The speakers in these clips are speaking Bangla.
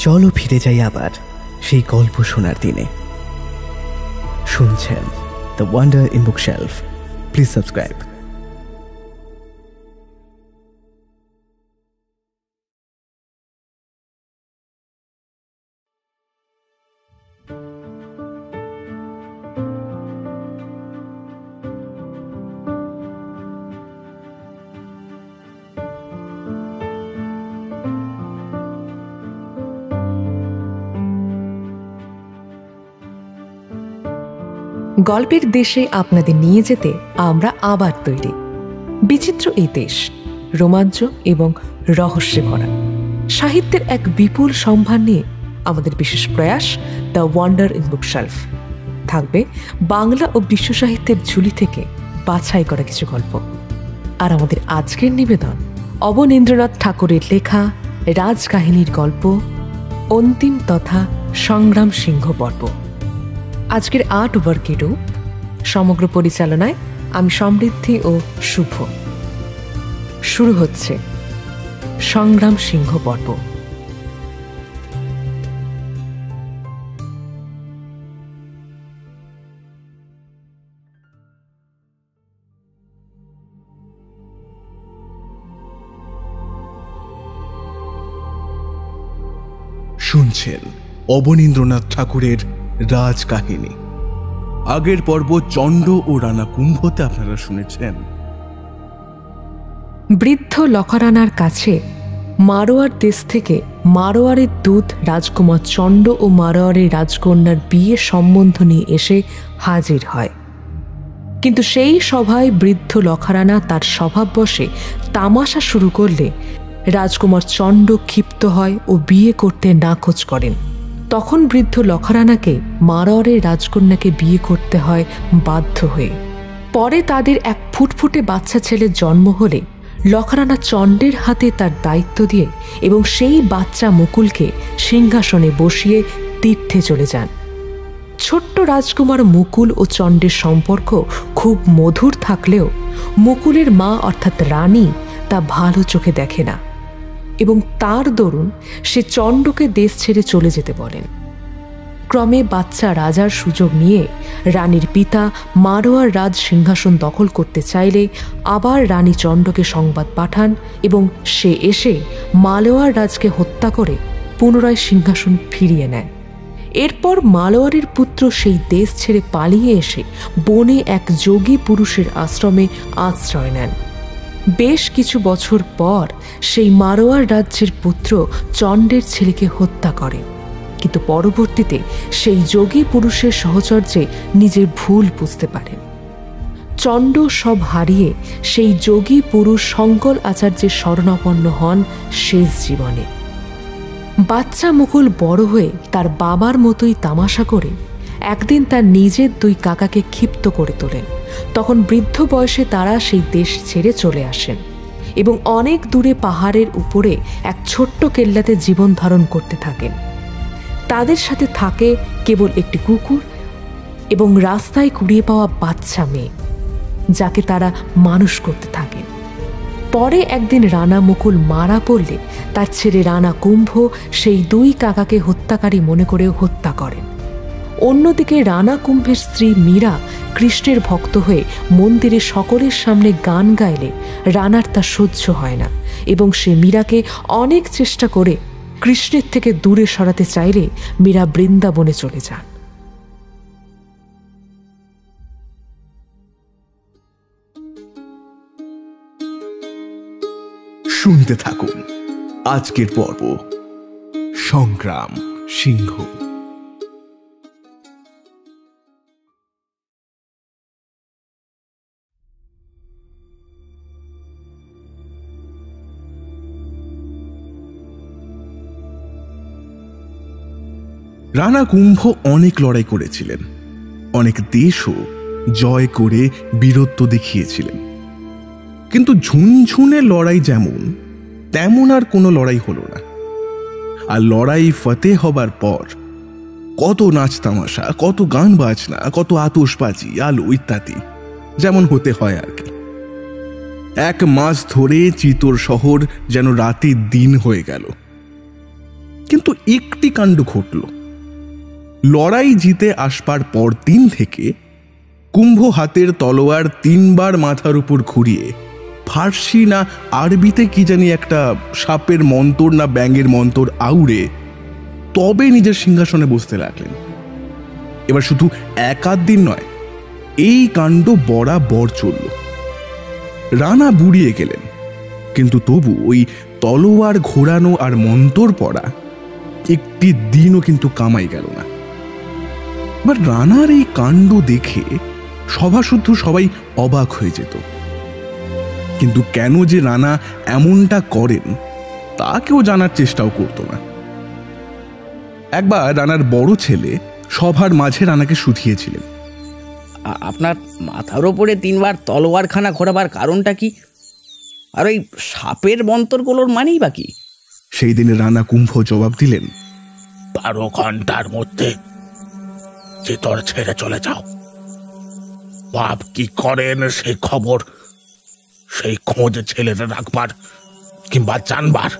চলো ফিরে যাই আবার সেই গল্প শোনার দিনে। শুনছেন the wonder in bookshelf. Please subscribe. গল্পের দেশে আপনাদের নিয়ে যেতে আমরা আবার তৈরি। বিচিত্র এই দেশ রোমাঞ্চ এবং রহস্যে ভরা। সাহিত্যের এক বিপুল সম্ভার নিয়ে আমাদের বিশেষ প্রয়াস দ্য ওয়ান্ডার ইন বুকশেলফ। থাকবে বাংলা ও বিশ্ব সাহিত্যের ঝুলি থেকে বাছাই করা কিছু গল্প। আর আমাদের আজকের নিবেদন অবনীন্দ্রনাথ ঠাকুরের লেখা রাজকাহিনীর গল্প অন্তিম তথা সংগ্রাম সিংহ পর্ব। আজকের ৮ ওভারকে রূপ সমগ্র পরিচালনায় আমি সমৃদ্ধি ও শুভ। শুরু হচ্ছে সংগ্রাম সিংহ পর্ব। শুনছেন অবনীন্দ্রনাথ ঠাকুরের রাজকাহিনী। আগের পর্ব চণ্ড ও রানা কুম্ভতে আপনারা শুনেছেন বৃদ্ধ লখারানার কাছে মারোয়ার দেশ থেকে মারোয়ারের দূত রাজকুমার চণ্ড ও মারোয়ারের রাজকন্যার বিয়ে সম্বন্ধ নিয়ে এসে হাজির হয়। কিন্তু সেই সভায় বৃদ্ধ লখারানা তার স্বভাববশে তামাশা শুরু করলে রাজকুমার চণ্ড ক্ষিপ্ত হয় ও বিয়ে করতে নাকচ করেন। তখন বৃদ্ধ লখারানাকে মারোয়ারের রাজকন্যাকে বিয়ে করতে হয় বাধ্য হয়ে। পরে তাদের এক ফুটফুটে বাচ্চা ছেলের জন্ম হলে লখারানা চণ্ডের হাতে তার দায়িত্ব দিয়ে এবং সেই বাচ্চা মুকুলকে সিংহাসনে বসিয়ে তীর্থে চলে যান। ছোট্ট রাজকুমার মুকুল ও চণ্ডের সম্পর্ক খুব মধুর থাকলেও মুকুলের মা অর্থাৎ রানী তা ভালো চোখে দেখে না এবং তার দরুন সে চণ্ডকে দেশ ছেড়ে চলে যেতে বলেন। ক্রমে বাচ্চা রাজার সুযোগ নিয়ে রানীর পিতা মারোয়ার রাজ সিংহাসন দখল করতে চাইলে আবার রানী চণ্ডকে সংবাদ পাঠান এবং সে এসে মালোয়ার রাজকে হত্যা করে পুনরায় সিংহাসন ফিরিয়ে নেয়। এরপর মালোয়ারের পুত্র সেই দেশ ছেড়ে পালিয়ে এসে বনে এক যোগী পুরুষের আশ্রমে আশ্রয় নেন। বেশ কিছু বছর পর সেই মারোয়ার রাজ্যের পুত্র চণ্ডের ছেলেকে হত্যা করে, কিন্তু পরবর্তীতে সেই যোগী পুরুষের সহচর্যে নিজের ভুল বুঝতে পারেন। চণ্ড সব হারিয়ে সেই যোগী পুরুষ শঙ্কর আচার্যের শরণাপন্ন হন শেষ জীবনে। বাচ্চা মুকুল বড় হয়ে তার বাবার মতোই তামাশা করে একদিন তার নিজের 2 কাকাকে ক্ষিপ্ত করে তোলেন। তখন বৃদ্ধ বয়সে তারা সেই দেশ ছেড়ে চলে আসেন এবং অনেক দূরে পাহাড়ের উপরে এক ছোট্ট কেল্লাতে জীবন ধারণ করতে থাকেন। তাদের সাথে থাকে কেবল একটি কুকুর এবং রাস্তায় কুড়িয়ে পাওয়া বাচ্চা মেয়ে, যাকে তারা মানুষ করতে থাকেন। পরে একদিন রানা মুকুল মারা পড়লে তার ছেলে রানা কুম্ভ সেই 2 কাকাকে হত্যাকারী মনে করেও হত্যা করেন। অন্যদিকে রানা কুম্ভের স্ত্রী মীরা কৃষ্ণের ভক্ত হয়ে মন্দিরে সকলের সামনে গান গাইলে রানার তা সহ্য হয় না এবং সে মীরাকে অনেক চেষ্টা করে কৃষ্ণের থেকে দূরে সরাতে চাইলে মীরা বৃন্দাবনে চলে যান। শুনতে থাকুন আজকের পর্ব সংগ্রাম সিংহ। রানা কুম্ভ অনেক লড়াই করেছিলেন, অনেক দেশও জয় করে বীরত্ব দেখিয়েছিলেন, কিন্তু ঝুনঝুনে লড়াই যেমন তেমন আর কোনো লড়াই হলো না। আর লড়াই ফতে হবার পর কত নাচ তামাশা, কত গান বাজনা, কত আতশবাজি, আলো ইত্যাদি যেমন হতে হয় আর কি। 1 মাস ধরে চিতোর শহর যেন রাতে দিন হয়ে গেল। কিন্তু একটি কাণ্ড ঘটল। লড়াই জিতে আসবার পর দিন থেকে কুম্ভ হাতের তলোয়ার 3 বার মাথার উপর ঘুরিয়ে ফার্সি না আরবিতে কি জানি একটা সাপের মন্তর না ব্যাঙের মন্তর আউড়ে তবে নিজের সিংহাসনে বসতে লাগলেন। এবার শুধু 1-8 দিন নয়, এই কাণ্ড বরাবর চলল। রানা বুড়িয়ে গেলেন, কিন্তু তবু ওই তলোয়ার ঘোরানো আর মন্তর পড়া একটি দিনও কিন্তু কামাই গেল না। এবার রানার এই কাণ্ড দেখে সভাসুদ্ধ সবাই অবাক হয়ে যেত, কিন্তু কেন যে রানা এমনটা করেন তা কেউ জানার চেষ্টাও করত না। একবার রানার বড় ছেলে সভার মাঝে রানাকে শুধিয়েছিলেন, আপনার মাথার ওপরে 3 বার তলোয়ারখানা ঘোরাবার কারণটা কি, আর ওই সাপের মন্তরগুলোর মানেই বা কি? সেই দিনে রানা কুম্ভ জবাব দিলেন, 12 ঘন্টার মধ্যে চিতর ছেড়ে চলে যাও। বাপ কি করেন সেই খবর, সেই খোঁজ ছেলেরা রাখবার কিংবা জানবার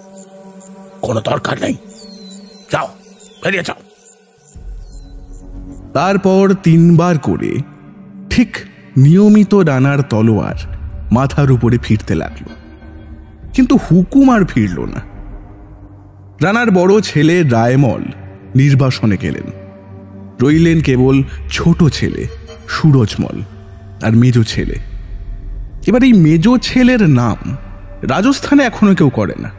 কোনো দরকার নেই। যাও, বেরিয়ে যাও। তারপর 3 বার করে ঠিক নিয়মিত রানার তলোয়ার মাথার উপরে ফিরতে লাগলো, কিন্তু হুকুম আর ফিরল না। রানার বড় ছেলে রায়মল নির্বাসনে গেলেন, রইলেন কেবল ছোট ছেলে সুরজমল আর মেজ ছেলে। এবার এই মেজ ছেলের নাম রাজস্থানে এখনো কেউ করে না।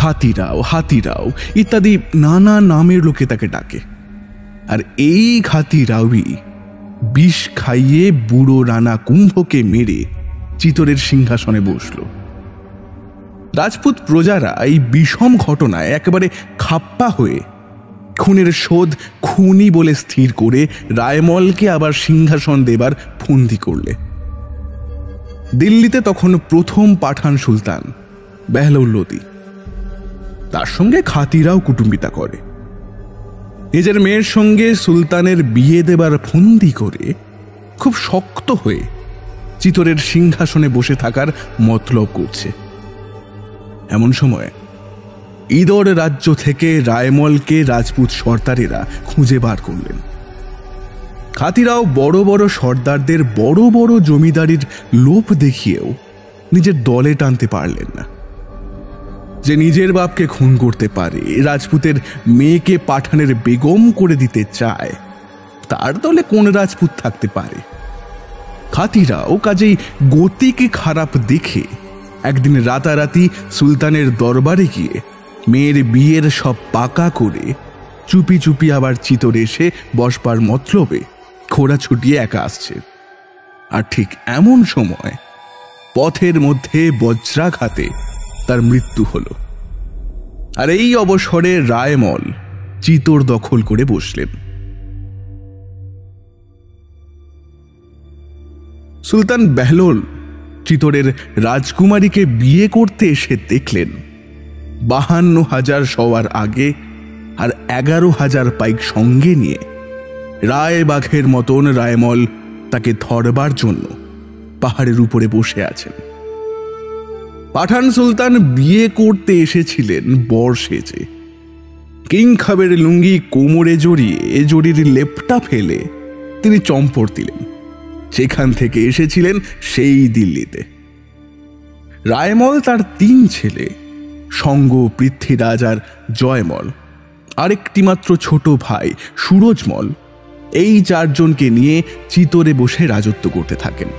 ঘাতিরাও, হাতিরাও ইত্যাদি নানা নামের লোকে তাকে ডাকে। আর এই ঘাতিরাওই বিষ খাইয়ে বুড়ো রানা কুম্ভকে মেরে চিতরের সিংহাসনে বসল। রাজপুত প্রজারা এই বিষম ঘটনায় একেবারে খাপ্পা হয়ে খুনের শোধ খুনি বলে স্থির করে রায়মলকে আবার সিংহাসন দেবার ফন্দি করলে। দিল্লিতে তখন প্রথম পাঠান সুলতান বেহলৌল লোদি, তার সঙ্গে খাতিরাও কুটুম্বিতা করে। নিজের মেয়ের সঙ্গে সুলতানের বিয়ে দেবার ফন্দি করে খুব শক্ত হয়ে চিতরের সিংহাসনে বসে থাকার মতলব করছে। এমন সময় ইদর রাজ্য থেকে রায়মলকে রাজপুত সর্দারেরা খুঁজে বার করলেন। খাতিরাও বড় বড় সর্দারদের বড় বড় জমিদারির লোভ দেখিয়েও নিজের দলে টানতে পারলেন না। যে নিজের বাপকে খুন করতে পারে, রাজপুতের মেয়েকে পাঠানের বেগম করে দিতে চায়, তার দলে কোন রাজপুত থাকতে পারে? খাতিরাও কাজেই গতিকে খারাপ দেখে একদিন রাতারাতি সুলতানের দরবারে গিয়ে মেয়ের বিয়ের সব পাকা করে চুপি চুপি আবার চিতর এসে বসবার মতলবে খোড়া ছুটিয়ে একা আসছে। আর ঠিক এমন সময় পথের মধ্যে বজ্রাঘাতে তার মৃত্যু হল। আর এই অবসরে রায়মল চিতর দখল করে বসলেন। সুলতান বেহলৌল চিতরের রাজকুমারীকে বিয়ে করতে এসে দেখলেন 52,000 সওয়ার আগে আর 11,000 পাইক সঙ্গে নিয়ে রায় বাঘের মতন রায়মল তাকে ধরবার জন্য পাহাড়ের উপরে বসে আছেন। পাঠান সুলতান বিয়ে করতে এসেছিলেন বর সেজে। কিং খাবের লুঙ্গি কোমরে জড়িয়ে জড়ির লেপটা ফেলে তিনি চম্পট দিলেন। সেখান থেকে এসেছিলেন সেই দিল্লিতে। রায়মল তার 3 ছেলে সঙ্গ, পৃথ্বীরাজ আর জয়মল, আরেকটি মাত্র ছোট ভাই সুরজমল, এই 4 জনকে নিয়ে চিতরে বসে রাজত্ব করতে থাকেন।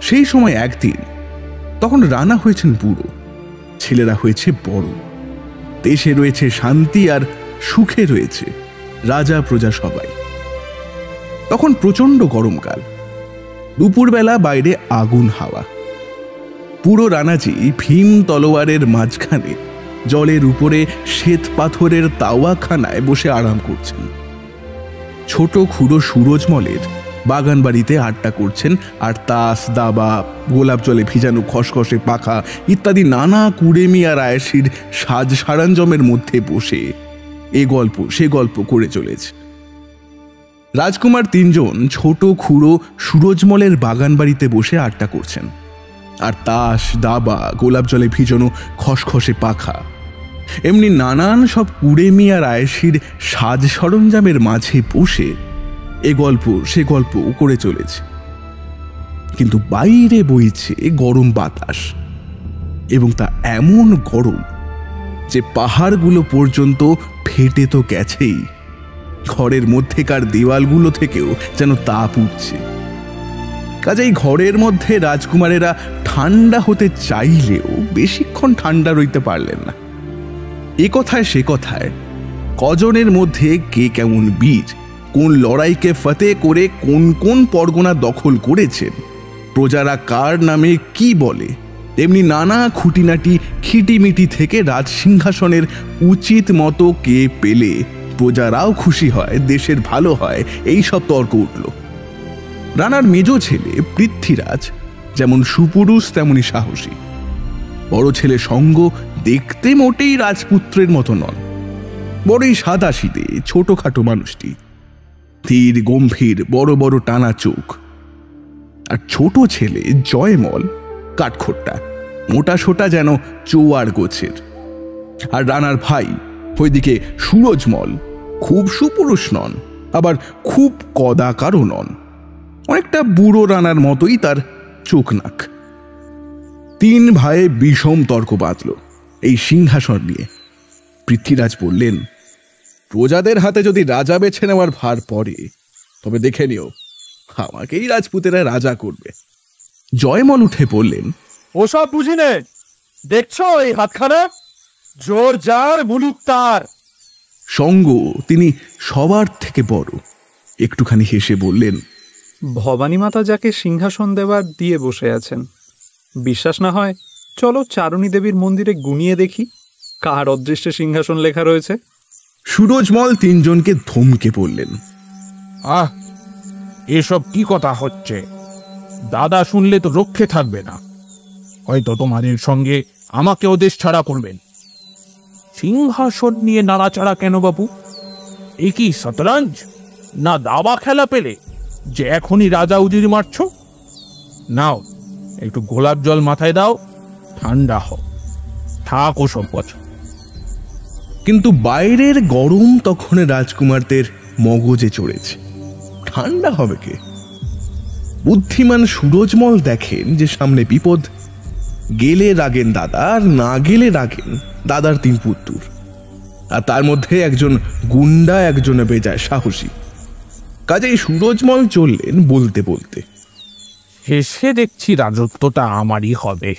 সেই সময় একদিন, তখন রানা হয়েছেন বুড়ো, ছেলেরা হয়েছে বড়, দেশে রয়েছে শান্তি আর সুখে রয়েছে রাজা প্রজা সবাই। তখন প্রচন্ড গরমকাল, দুপুরবেলা বাইরে আগুন হাওয়া। পুরো রানাজি ভীম তলোয়ারের মাঝখানে জলের উপরে শ্বেত পাথরের তাওয়াখানায় বসে আরাম করছেন। ছোট খুড়ো সুরজমলের বাগান বাড়িতে আড্ডা করছেন আর তাস, দাবা, গোলাপ জলে ভিজানো খসখসে পাখা ইত্যাদি নানা কুড়েমি আর আয়েসির সাজ সারঞ্জমের মধ্যে বসে এ গল্প সে গল্প করে চলেছে। রাজকুমার 3 জন ছোট খুড়ো সুরজমলের বাগান বাড়িতে বসে আড্ডা করছেন আর তাস, দাবা, গোলাপ জলে ভিজানো খসখসে পাখা এমনি নানান সব কুড়েমি আর আয়েসির সাজ সরঞ্জামের মাঝে বসে এ গল্প সে গল্প করে চলেছে। কিন্তু বাইরে বইছে গরম বাতাস, এবং তা এমন গরম যে পাহাড়গুলো পর্যন্ত ফেটে তো গেছেই, ঘরের মধ্যেকার দেওয়ালগুলো থেকেও যেন তাপ উঠছে। কাজেই ঘরের মধ্যে রাজকুমারেরা ঠান্ডা হতে চাইলেও বেশিক্ষণ ঠান্ডা রইতে পারলেন না। এ কথায় সে কথায় কজনের মধ্যে কে কেমন বীর, কোন লড়াইকে ফতে করে কোন কোন পরগনা দখল করেছেন, প্রজারা কার নামে কি বলে, এমনি নানা খুঁটিনাটি খিটিমিটি থেকে রাজসিংহাসনের উচিত মতো কে পেলে প্রজারাও খুশি হয়, দেশের ভালো হয়, এই সব তর্ক উঠল। রানার মেজ ছেলে পৃথ্বীরাজ যেমন সুপুরুষ তেমনি সাহসী। বড় ছেলে সঙ্গ দেখতে মোটেই রাজপুত্রের মতো নন, বড়ই সাদাসিদে ছোটখাটো মানুষটি, ধীর গম্ভীর, বড় বড় টানা চোখ। আর ছোট ছেলে জয়মল কাঠখোট্টা, মোটা সোটা যেন চোয়ার গোছের। আর রানার ভাই ওইদিকে সুরজমল খুব সুপুরুষ নন, আবার খুব কদাকারও নন, অনেকটা বুড়ো রানার মতোই তার চোখ নাক। তিন ভাইয়ে বিষম তর্ক বাঁধল এই সিংহাসন নিয়ে। পৃথ্বীরাজ বললেন, প্রজাদের হাতে যদি রাজা বেছে নেওয়ার ভার পড়ে তবে দেখে নিও, আমাকেই রাজপুতেরা রাজা করবে। জয়মল উঠে বললেন, ওসব বুঝি নে, দেখছো এই হাতখানা, জোর যার মুলুক তার। সঙ্গ, তিনি সবার থেকে বড়, একটুখানি হেসে বললেন, ভবানী মাতা যাকে সিংহাসন দেবার দিয়ে বসে আছেন, বিশ্বাস না হয় চলো চারণী দেবীর মন্দিরে গুনিয়ে দেখি কার অদৃষ্টে সিংহাসন লেখা রয়েছে। সুরজমল তিনজনকে ধমকে বললেন, আহ, এসব কি কথা হচ্ছে? দাদা শুনলে তো রক্ষে থাকবে না, হয়তো তোমাদের সঙ্গে আমাকেও দেশ ছাড়া করবেন। সিংহাসন নিয়ে নাড়াচাড়া কেন বাবু? এ কি শতরঞ্জ না দাবা খেলা পেলে যে এখনই রাজা উজির মারছ? নাও একটু গোলাপ জল মাথায় দাও, ঠান্ডা হোক, থাক ওসব কথা। কিন্তু বাইরের গরম তখন রাজকুমারদের মগজে চড়েছে, ঠান্ডা হবে কে? বুদ্ধিমান সুরজমল দেখেন যে সামনে বিপদ, গেলে রাগেন দাদা, আর না গেলে রাগেন দাদার তিন পুত্তুর, আর তার মধ্যে একজন গুন্ডা, একজনে বেজায় সাহসী। কাজেই সুরজমল চললেন বলতে বলতে, শেষে দেখছি রাজত্বটা আমারই হবে।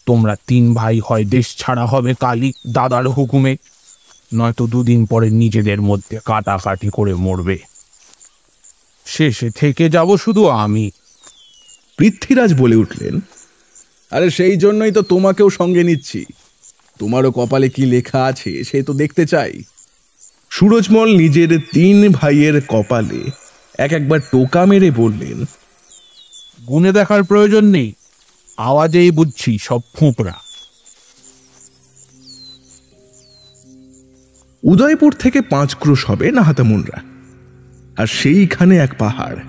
তোমরা তিন ভাই হয় দেশ ছাড়া হবে কালই দাদার হুকুমে, নয়তো দুদিন পরে নিজেদের মধ্যে কাটাকাটি করে মরবে। শেষে থেকে যাব শুধু আমি। পৃথ্বীরাজ বলে উঠলেন, আরে সেই জন্যই তো তোমাকেও সঙ্গে নিচ্ছি, তোমারও কপালে কি লেখা আছে সে তো দেখতে চাই। সুরজমল নিজের তিন ভাইয়ের কপালে এক একবার টোকা মেরে বললেন, গুনে দেখার প্রয়োজন নেই, আওয়াজেই বুঝছি সব ফোঁপড়া। উদয়পুর থেকে 5 ক্রোশ হবে নাহাতামুনরা, আর সেইখানে এক পাহাড়,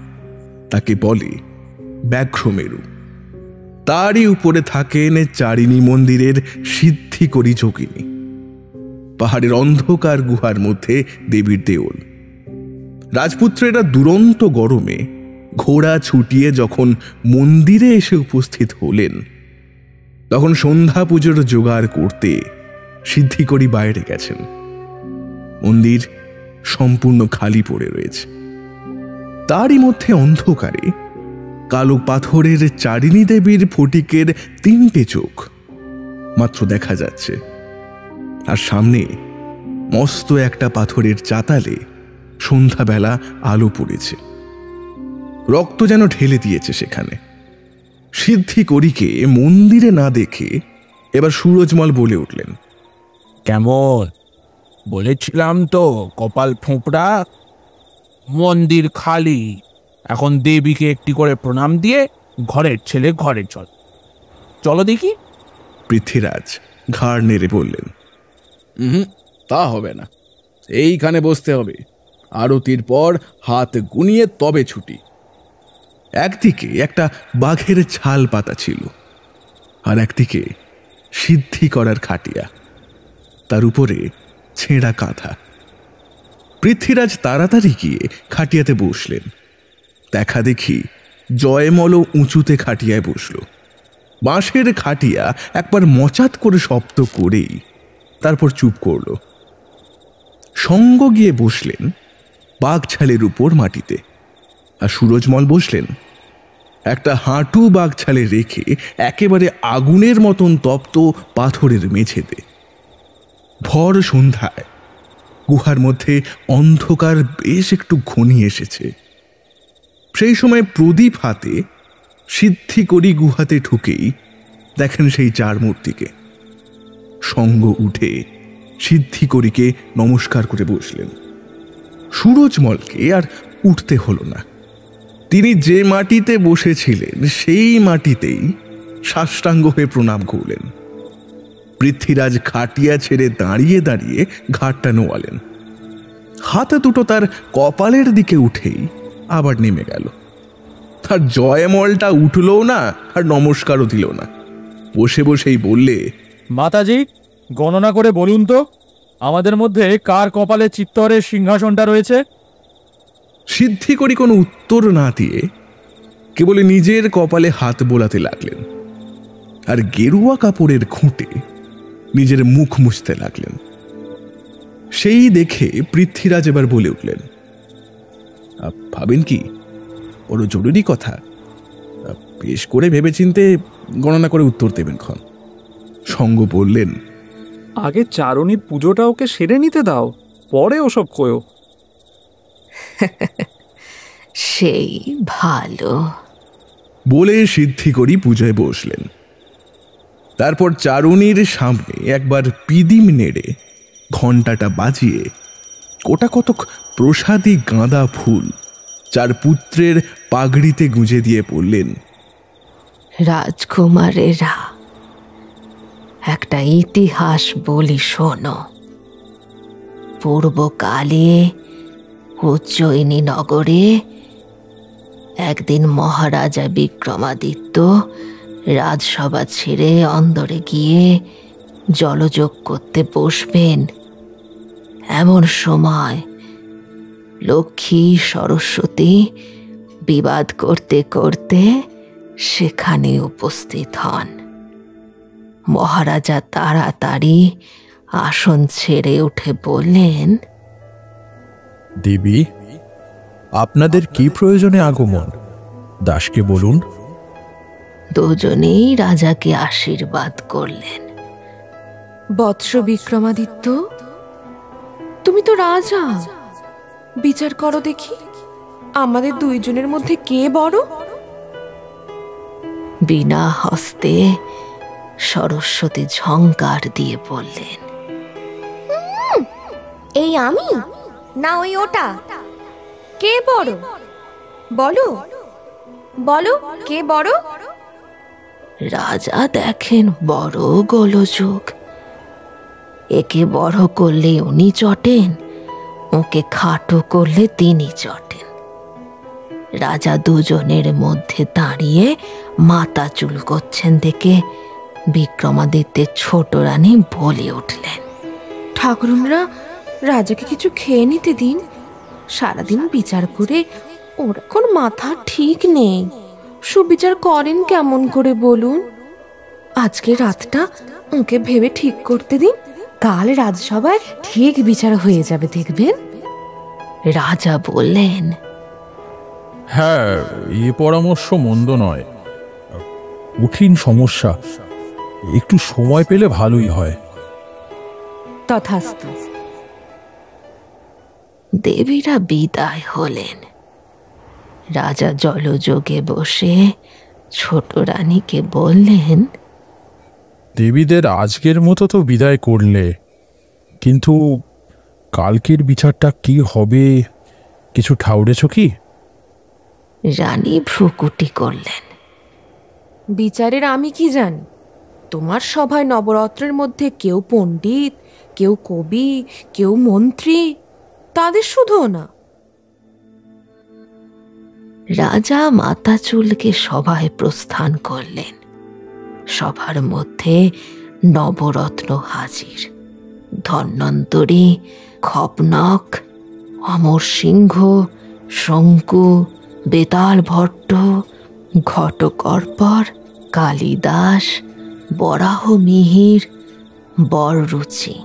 তাকে বলে ব্যাঘ্রমেরু। তারই উপরে থাকেন চারিণী মন্দিরের সিদ্ধিকরী যোগিনী। পাহাড়ের অন্ধকার গুহার মধ্যে দেবীর দেওল। রাজপুত্রেরা দুরন্ত গরমে ঘোড়া ছুটিয়ে যখন মন্দিরে এসে উপস্থিত হলেন, তখন সন্ধ্যা পুজোর জোগাড় করতে সিদ্ধিকরী বাইরে গেছেন। মন্দির সম্পূর্ণ খালি পড়ে রয়েছে। তারই মধ্যে অন্ধকারে কালো পাথরের চারিণী দেবীর ফটিকের 3টে চোখ মাত্র দেখা যাচ্ছে, আর সামনে মস্ত একটা পাথরের চাতালে সন্ধ্যাবেলা আলো পড়েছে। রক্ত যেন ঢেলে দিয়েছে সেখানে। সিদ্ধিকরীকে মন্দিরে না দেখে এবার সুরজমল বলে উঠলেন, কেমন বলেছিলাম তো কপাল ফোঁপড়া। মন্দির খালি, এখন দেবীকে একটি করে প্রণাম দিয়ে ঘরের ছেলে ঘরে চল। চলো দেখি। পৃথ্বীরাজ ঘাড় নেড়ে বললেন, তা হবে না, এইখানে বসতে হবে, আরতির পর হাত গুনিয়ে তবে ছুটি। একদিকে একটা বাঘের ছাল পাতা ছিল, আর একদিকে সিদ্ধি করার খাটিয়া। তার উপরে ছেঁড়া কাঁথা। পৃথ্বীরাজ তাড়াতাড়ি গিয়ে খাটিয়াতে বসলেন। দেখা দেখি জয়মলও উঁচুতে খাটিয়ায় বসল। বাঁশের খাটিয়া একবার মচাত করে শব্দ করেই তারপর চুপ করল। সঙ্গ গিয়ে বসলেন বাঘছালের উপর মাটিতে, আর সুরজমল বসলেন একটা হাঁটু বাঘছালে রেখে একেবারে আগুনের মতন তপ্ত পাথরের মেঝেতে। ভর সন্ধ্যায় গুহার মধ্যে অন্ধকার বেশ একটু ঘনিয়ে এসেছে। সেই সময় প্রদীপ হাতে সিদ্ধি করি গুহাতে ঢুকেই দেখেন সেই চার মূর্তিকে। সঙ্গ উঠে সিদ্ধি করিকে নমস্কার করে বসলেন। সুরজমলকে আর উঠতে হলো না। তিনি যে মাটিতে বসেছিলেন সেই মাটিতেই সাষ্টাঙ্গ হয়ে প্রণাম করলেন। পৃথ্বীরাজ খাটিয়া ছেড়ে দাঁড়িয়ে দাঁড়িয়ে ঘাটটা নোয়ালেন। হাতে দুটো তার কপালের দিকে উঠেই আবার নেমে গেল। তার জয়মলটা উঠলও না আর নমস্কারও দিল না। বসে বসেই বললে, মাতাজি, গণনা করে বলুন তো, আমাদের মধ্যে কার কপালে চিত্তরের সিংহাসনটা রয়েছে? সিদ্ধি করি কোনো উত্তর না দিয়ে কেবল নিজের কপালে হাত বোলাতে লাগলেন, আর গেরুয়া কাপড়ের খুঁটে নিজের মুখ মুছতে লাগলেন। সেই দেখে পৃথ্বীরাজ এবার বলে উঠলেন, ভাবেন কি বড় জরুরি কথা, বেশ করে ভেবেচিন্তে গণনা করে উত্তর দেবেন ক্ষণ। সঙ্গ বললেন, আগে চারণীর পুজোটা ওকে সেরে নিতে দাও, পরে ওসব কয়ো। সেই ভালো বলে সিদ্ধি করি পূজায় বসলেন। তারপর চারুণীর সামনে একবার পিদিম নেড়ে ঘণ্টাটা বাজিয়ে কোটা কতক প্রসাদী গাঁদা ফুল চার পুত্রের পাগড়িতে গুঁজে দিয়ে বললেন, রাজকুমারেরা, একটা ইতিহাস বলি শোনো। পূর্বকালে উজ্জয়িনী নগরে একদিন মহারাজা বিক্রমাদিত্য রাজসভা ছেড়ে অন্দরে গিয়ে জলযোগ করতে বসবেন। এমন সময় লক্ষ্মী সরস্বতী বিবাদ করতে করতে সেখানে উপস্থিত হন। মহারাজা তাড়াতাড়ি আসন ছেড়ে উঠে বললেন, দেবী, আপনাদের কি প্রয়োজনে আগমন? দাসকে বলুন। দুজনেই রাজাকে আশীর্বাদ করলেন। বৎস বিক্রমাদিত্য, তুমি তো রাজা, বিচার করো দেখি, আমাদের দুইজনের মধ্যে কে বড়? বিনা হস্তে সরস্বতী ঝংকার দিয়ে বললেন, এই আমি না ওই ওটা? কে বড়? বলো বলো, কে বড়? রাজা দেখেন বড় গোলযোগ। একে বড় করলে উনি চটেন, ওকে খাটো করলে তিনি চটেন। রাজা দুজনের মধ্যে দাঁড়িয়ে মাথা চুল করছেন দেখে বিক্রমাদিত্যের ছোট রানী বলে উঠলেন, ঠাকুরুনরা, রাজাকে কিছু খেয়ে নিতে দিন। সারাদিন বিচার করে ওর এখন মাথা ঠিক নেই। সুবিচার করেন কেমন করে বলুন? আজকে রাতটা ওকে ভেবে ঠিক করতে দিন, কাল রাজসভায় ঠিক বিচার হয়ে যাবে দেখবেন। রাজা বললেন, হ্যাঁ, এ পরামর্শ মন্দ নয়। কঠিন সমস্যা, একটু সময় পেলে ভালোই হয়। তথাস্তু। দেবীরা বিদায় হলেন। রাজা জলযোগে বসে ছোট রানীকে বললেন, দেবীদের আজকের মতো তো বিদায় করলে, কিন্তু কালকের বিচারটা কি হবে কিছু ঠাউরেছ কি? রানী ভ্রুকুটি করলেন, বিচারের আমি কি জানি? তোমার সভায় নবরত্নের মধ্যে কেউ পণ্ডিত, কেউ কবি, কেউ মন্ত্রী, তাদের শুধু না। রাজা মাথা চুলকে সভায় প্রস্থান করলেন। সভার মধ্যে নবরত্ন হাজির। ধন্বন্তরী, খপনক, অমর সিংহ, শঙ্কু, বেতাল ভট্ট, ঘটকর্পর, কালিদাস, বরাহ মিহির, বররুচি।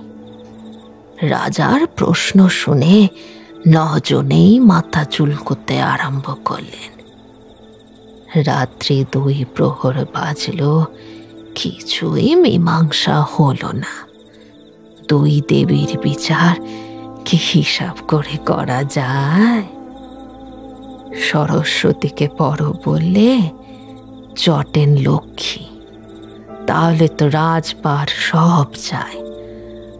রাজার প্রশ্ন শুনে 9 জনেই মাথা চুলকোতে আরম্ভ করলেন। রাত্রি 2 প্রহর বাজল, কিছুই মীমাংসা হলো না। 2 দেবীর বিচার কি হিসাব করে করা যায়? সরস্বতীকে পড়ো বললে চটেন লক্ষ্মী, তাহলে তো রাজপাট সব যায়,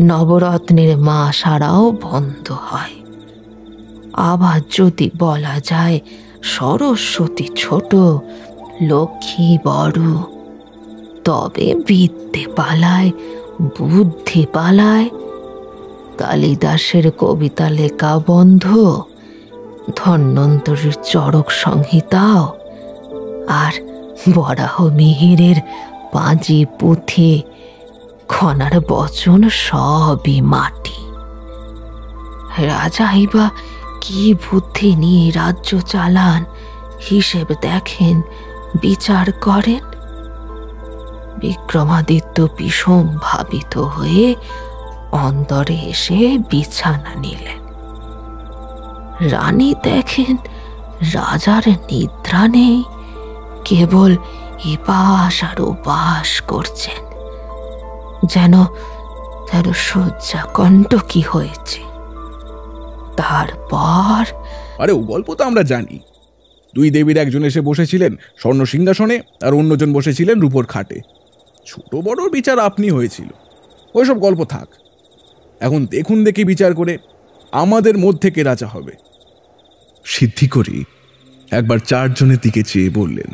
নবরত্নের মা সারাও বন্ধ হয়। আবার যদি বলা যায় সরস্বতী ছোট, লক্ষ্মী বড়, তবে বিদ্যে পালায়, বুদ্ধি পালায়। কালিদাসের কবিতা লেখা বন্ধ, ধন্বন্তরীর চরক সংহিতাও, আর বরাহ মিহিরের পাঁজি পুঁথি খনার বচন সবই মাটি। রাজাই বা কি বুদ্ধি নিয়ে রাজ্য চালান, হিসেব দেখেন, বিচার করেন। বিক্রমাদিত্য বিষম ভাবিত হয়ে অন্তরে এসে বিছানা নিলেন। রানী দেখেন রাজার নিদ্রা নেই, কেবল এপাশ আর ওপাশ করছেন, যেন শয্যা কণ্টকী হয়েছে। তারপর আরে ও গল্প তো আমরা জানি। 2 দেবীর একজন এসে বসেছিলেন স্বর্ণ সিংহাসনে, আর অন্যজন বসেছিলেন রূপোর খাটে। ছোট বড় বিচার আপনি হয়েছিল, ওইসব গল্প থাক। এখন দেখুন দেখি বিচার করে আমাদের মধ্যে কে রাজা হবে। সিদ্ধি করি একবার 4 জনের দিকে চেয়ে বললেন,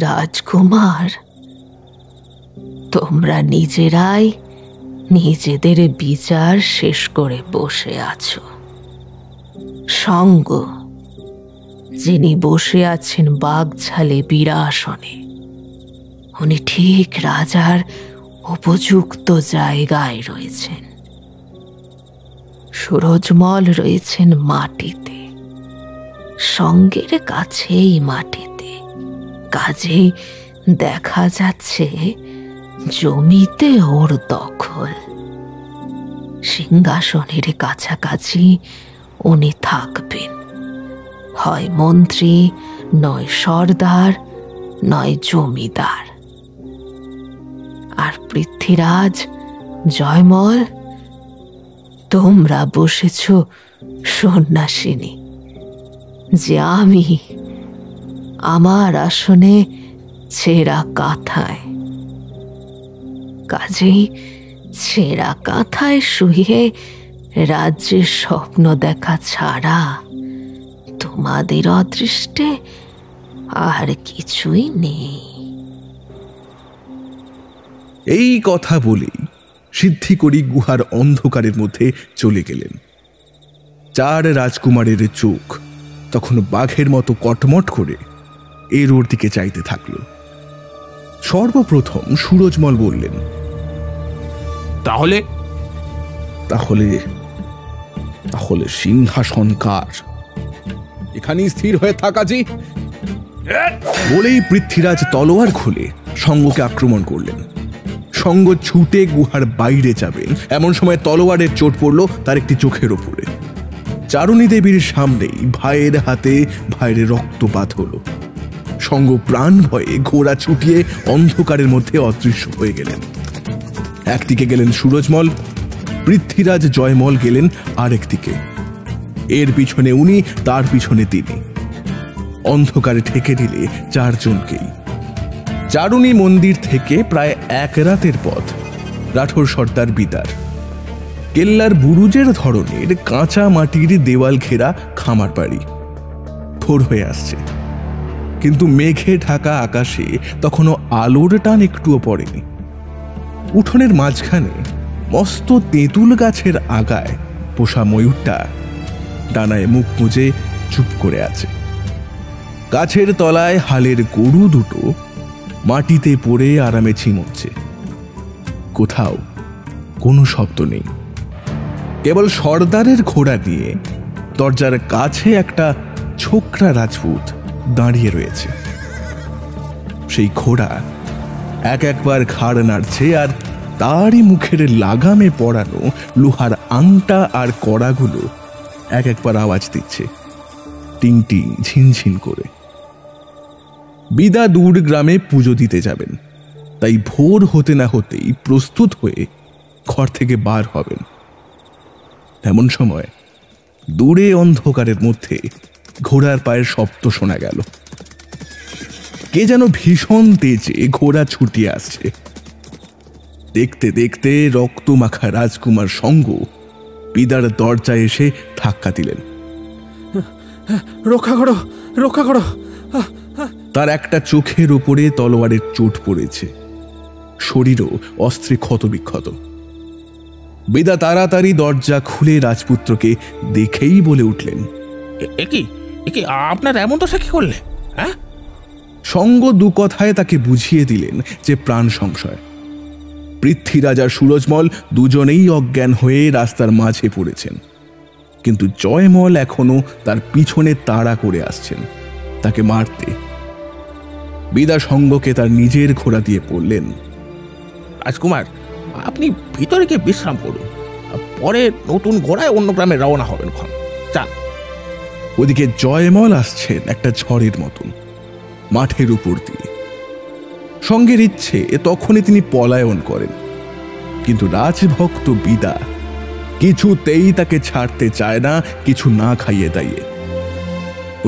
রাজকুমার, তোমরা নিজেরাই নিজেদের বিচার শেষ করে বসে আছো। সঙ্গ, যিনি বসে আছেন বাগঝালে বীরাসনে, উনি ঠিক রাজার উপযুক্ত জায়গায় রয়েছেন। সুরজমল রয়েছেন মাটিতে, সঙ্গের কাছেই মাটিতে, কাজেই দেখা যাচ্ছে জমিতে ওর দখল। সিংহাসনের কাছাকাছি উনি থাকবেন, হয় মন্ত্রী, নয় সর্দার, নয় জমিদার। আর পৃথ্বীরাজ, জয়মল, তোমরা বসেছ সন্ন্যাসিনী, যে আমি আমার আসনে ছেঁড়া কাঁথায়। কাজেই ছেঁড়া কাঁথায় শুয়ে রাজ্যের স্বপ্ন দেখা ছাড়া তোমাদের অদৃষ্টে আর কিছুই নেই। এই কথা বলেই সিদ্ধি করি গুহার অন্ধকারের মধ্যে চলে গেলেন। 4 রাজকুমারের চোখ তখন বাঘের মতো কটমট করে এর ওর দিকে চাইতে থাকলো। সর্বপ্রথম সুরজমল বললেন, তাহলে তাহলে তাহলে সিংহাসন কার? এখানেই স্থির হয়ে থাকা জি। বলেই পৃথ্বীরাজ তলোয়ার খুলে সঙ্গকে আক্রমণ করলেন। সঙ্গ ছুটে গুহার বাইরে যাবেন, এমন সময় তলোয়ারের চোট পড়ল তার একটি চোখের ওপরে। চারুণী দেবীর সামনেই ভাইয়ের হাতে ভাইয়ের রক্তপাত হলো। সঙ্গ প্রাণ ভয়ে ঘোড়া ছুটিয়ে অন্ধকারের মধ্যে অদৃশ্য হয়ে গেলেন। একদিকে গেলেন সুরজমল, পৃথ্বীরাজ জয়মল গেলেন আরেক দিকে। এর পিছনে উনি, তার পিছনে তিনি। অন্ধকারে ঠেকে দিলে 4 জনকেই। চারুণী মন্দির থেকে প্রায় 1 রাতের পথ রাঠোর সর্দার বিদার। কেল্লার বুরুজের ধরনের কাঁচা মাটির দেওয়াল ঘেরা খামার বাড়ি। ভোর হয়ে আসছে, কিন্তু মেঘে ঢাকা আকাশে তখনও আলোর টান একটুও পড়েনি। উঠোনের মাঝখানে মস্ত তেঁতুল গাছের আগায় পোষা ময়ূরটা ডানায় মুখ মুজে চুপ করে আছে। গাছের তলায় হালের গরু দুটো মাটিতে পড়ে আরামে ঝিমোচ্ছে। কোথাও কোনো শব্দ নেই। কেবল সর্দারের ঘোড়া নিয়ে দরজার কাছে একটা ছোকরা রাজপুত দাঁড়িয়ে রয়েছে। সেই ঘোড়া একবার ঘাড় নাড়ছে, আর তারই মুখের লাগামে পড়ানো লোহার আংটা আর কড়াগুলো একবার আওয়াজ দিচ্ছে, টিং টিং ঝিনঝিন করে। বিদা দূর গ্রামে পুজো দিতে যাবেন, তাই ভোর হতে না হতেই প্রস্তুত হয়ে ঘর থেকে বার হবেন। এমন সময় দূরে অন্ধকারের মধ্যে ঘোড়ার পায়ের শব্দ শোনা গেল। কে যেন ভীষণ তেজে ঘোড়া ছুটিয়ে আসছে। দেখতে দেখতে রক্তমাখা রাজকুমার সঙ্গ বিদার দরজায় এসে ধাক্কা দিলেন। রক্ষা করো, রক্ষা করো। তার একটা চোখের উপরে তলোয়ারের চোট পড়েছে, শরীরও অস্ত্রে ক্ষতবিক্ষত। বিদা তাড়াতাড়ি দরজা খুলে রাজপুত্রকে দেখেই বলে উঠলেন, একি আপনার এমন দশা কি করলে? হ্যাঁ? সঙ্গ দু কথায় তাকে বুঝিয়ে দিলেন যে প্রাণ সংশয়। পৃথ্বীরাজ আর সুরজমল দুজনেই অজ্ঞান হয়ে রাস্তার মাঝে পড়েছেন, কিন্তু জয়মল এখনো তার পিছনে তাড়া করে আসছেন তাকে মারতে। বিদা সঙ্গকে তার নিজের ঘোড়া দিয়ে পড়লেন, রাজকুমার, আপনি ভিতরে গিয়ে বিশ্রাম করুন, পরে নতুন ঘোড়ায় অন্য গ্রামে রওনা হবেন। চান। ওদিকে জয়মল আসছেন একটা ঝড়ের মতন মাঠের উপর দিয়ে। সঙ্গের ইচ্ছে তখনই তিনি পলায়ন করেন, কিন্তু রাজভক্ত বিদা কিছুতেই তাকে ছাড়তে চায় না, কিছু না খাইয়ে দাইয়ে।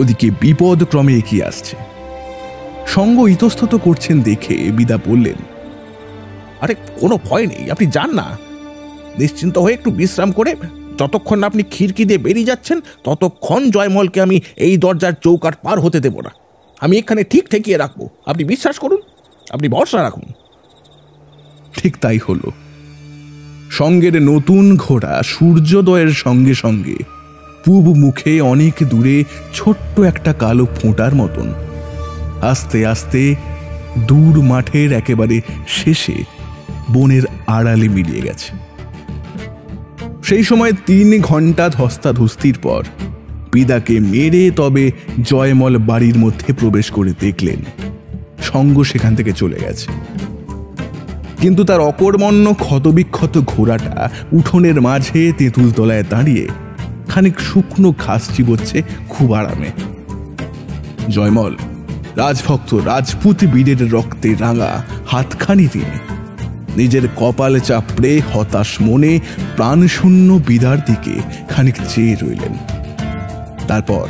ওদিকে বিপদ ক্রমে এগিয়ে আসছে। সঙ্গ ইতস্তত করছেন দেখে বিদা বললেন, আরে কোনো ভয় নেই, আপনি যান না। নিশ্চিন্ত হয়ে একটু বিশ্রাম করে যতক্ষণ না আপনি খিড়কি দিয়ে বেরিয়ে যাচ্ছেন, ততক্ষণ জয়মলকে আমি এই দরজার চৌকাঠ পার হতে দেব না। আমি এখানে ঠিক ঠেকিয়ে রাখবো, আপনি বিশ্বাস করুন, আপনি ভরসা রাখুন। ঠিক তাই হলো। সঙ্গের নতুন ঘোড়া সূর্যোদয়ের সঙ্গে সঙ্গে পূব মুখে অনেক দূরে ছোট্ট একটা কালো ফোঁটার মতন আস্তে আস্তে দূর মাঠের একেবারে শেষে বনের আড়ালে মিলিয়ে গেছে। সেই সময় 3 ঘন্টা ধস্তাধস্তির পর বিদাকে মেরে তবে জয়মল বাড়ির মধ্যে প্রবেশ করে দেখলেন সঙ্গ সেখান থেকে চলে গেছে। কিন্তু তার অকর্মণ্য ক্ষতবিক্ষত ঘোড়াটা উঠোনের মাঝে তেঁতুল তলায় দাঁড়িয়ে খানিক শুকনো ঘাস চিবোচ্ছে খুব আরামে। জয়মল রাজভক্ত রাজপুত বীরের রক্তে রাঙা হাতখানি দিয়ে নিজের কপাল চাপড়ে হতাশ মনে প্রাণশূন্য বিদার দিকে খানিক চেয়ে রইলেন। তারপর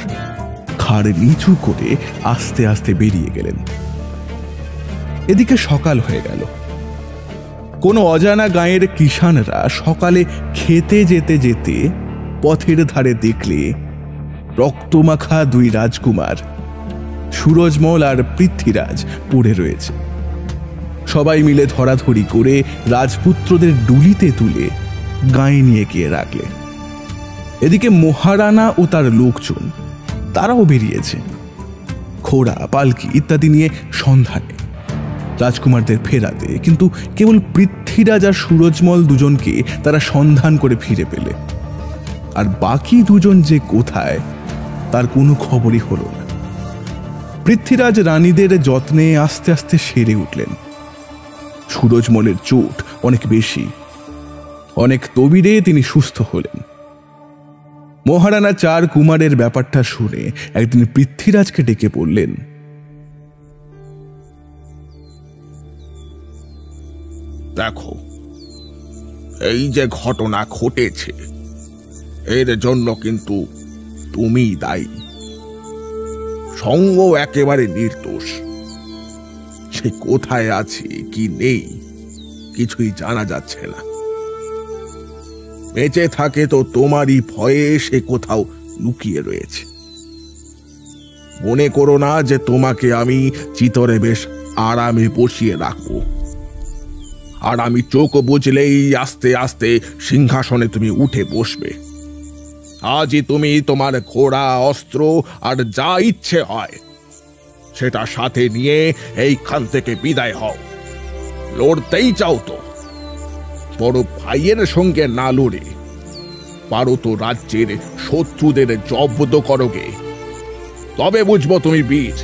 ঘাড় নিচু করে আস্তে আস্তে বেরিয়ে গেলেন। এদিকে সকাল হয়ে গেল। কোনো অজানা গাঁয়ের কিষানরা সকালে খেতে যেতে যেতে পথের ধারে দেখলে রক্তমাখা 2 রাজকুমার সুরজমল আর পৃথ্বীরাজ পড়ে রয়েছে। সবাই মিলে ধরাধরি করে রাজপুত্রদের ডুলিতে তুলে গাঁয়ে নিয়ে গিয়ে রাখলে। এদিকে মহারানা ও তার লোকজন তারাও বেরিয়েছে, ঘোড়া পালকি ইত্যাদি নিয়ে সন্ধানে রাজকুমারদের ফেরাতে। কিন্তু কেবল পৃথ্বীরাজ আর সুরজমল দুজনকে তারা সন্ধান করে ফিরে পেলে, আর বাকি দুজন যে কোথায় তার কোনো খবরই হলো না। পৃথ্বীরাজ রানীদের যত্নে আস্তে আস্তে সেরে উঠলেন। সুরজমলের চোট অনেক বেশি, অনেক তবিরে তিনি সুস্থ হলেন। মহারানা 4 কুমারের ব্যাপারটা শুনে একদিন পৃথ্বীরাজকে ডেকে বললেন, দেখো, এই যে ঘটনা ঘটেছে এর জন্য কিন্তু তুমি দায়ী। সঙ্গ একেবারে নির্দোষ। সে কোথায় আছে কি নেই কিছুই জানা যাচ্ছে না। বেঁচে থাকে তো তোমারই ভয়ে সে কোথাও লুকিয়ে রয়েছে। মনে করো না যে তোমাকে আমি চিতরে বেশ আরামে বসিয়ে রাখবো, আর আমি চোখ বুঝলেই আস্তে আস্তে সিংহাসনে তুমি উঠে বসবে। আজই তুমি তোমার ঘোড়া, অস্ত্র আর যা ইচ্ছে হয় সেটা সাথে নিয়ে এইখান থেকে বিদায় হও। লড়তেই চাও তো বড় ভাইয়ের সঙ্গে না লড়ে পারো তো রাজ্যের শত্রুদের জব্দ করোগে, তবে বুঝবো তুমি বীর।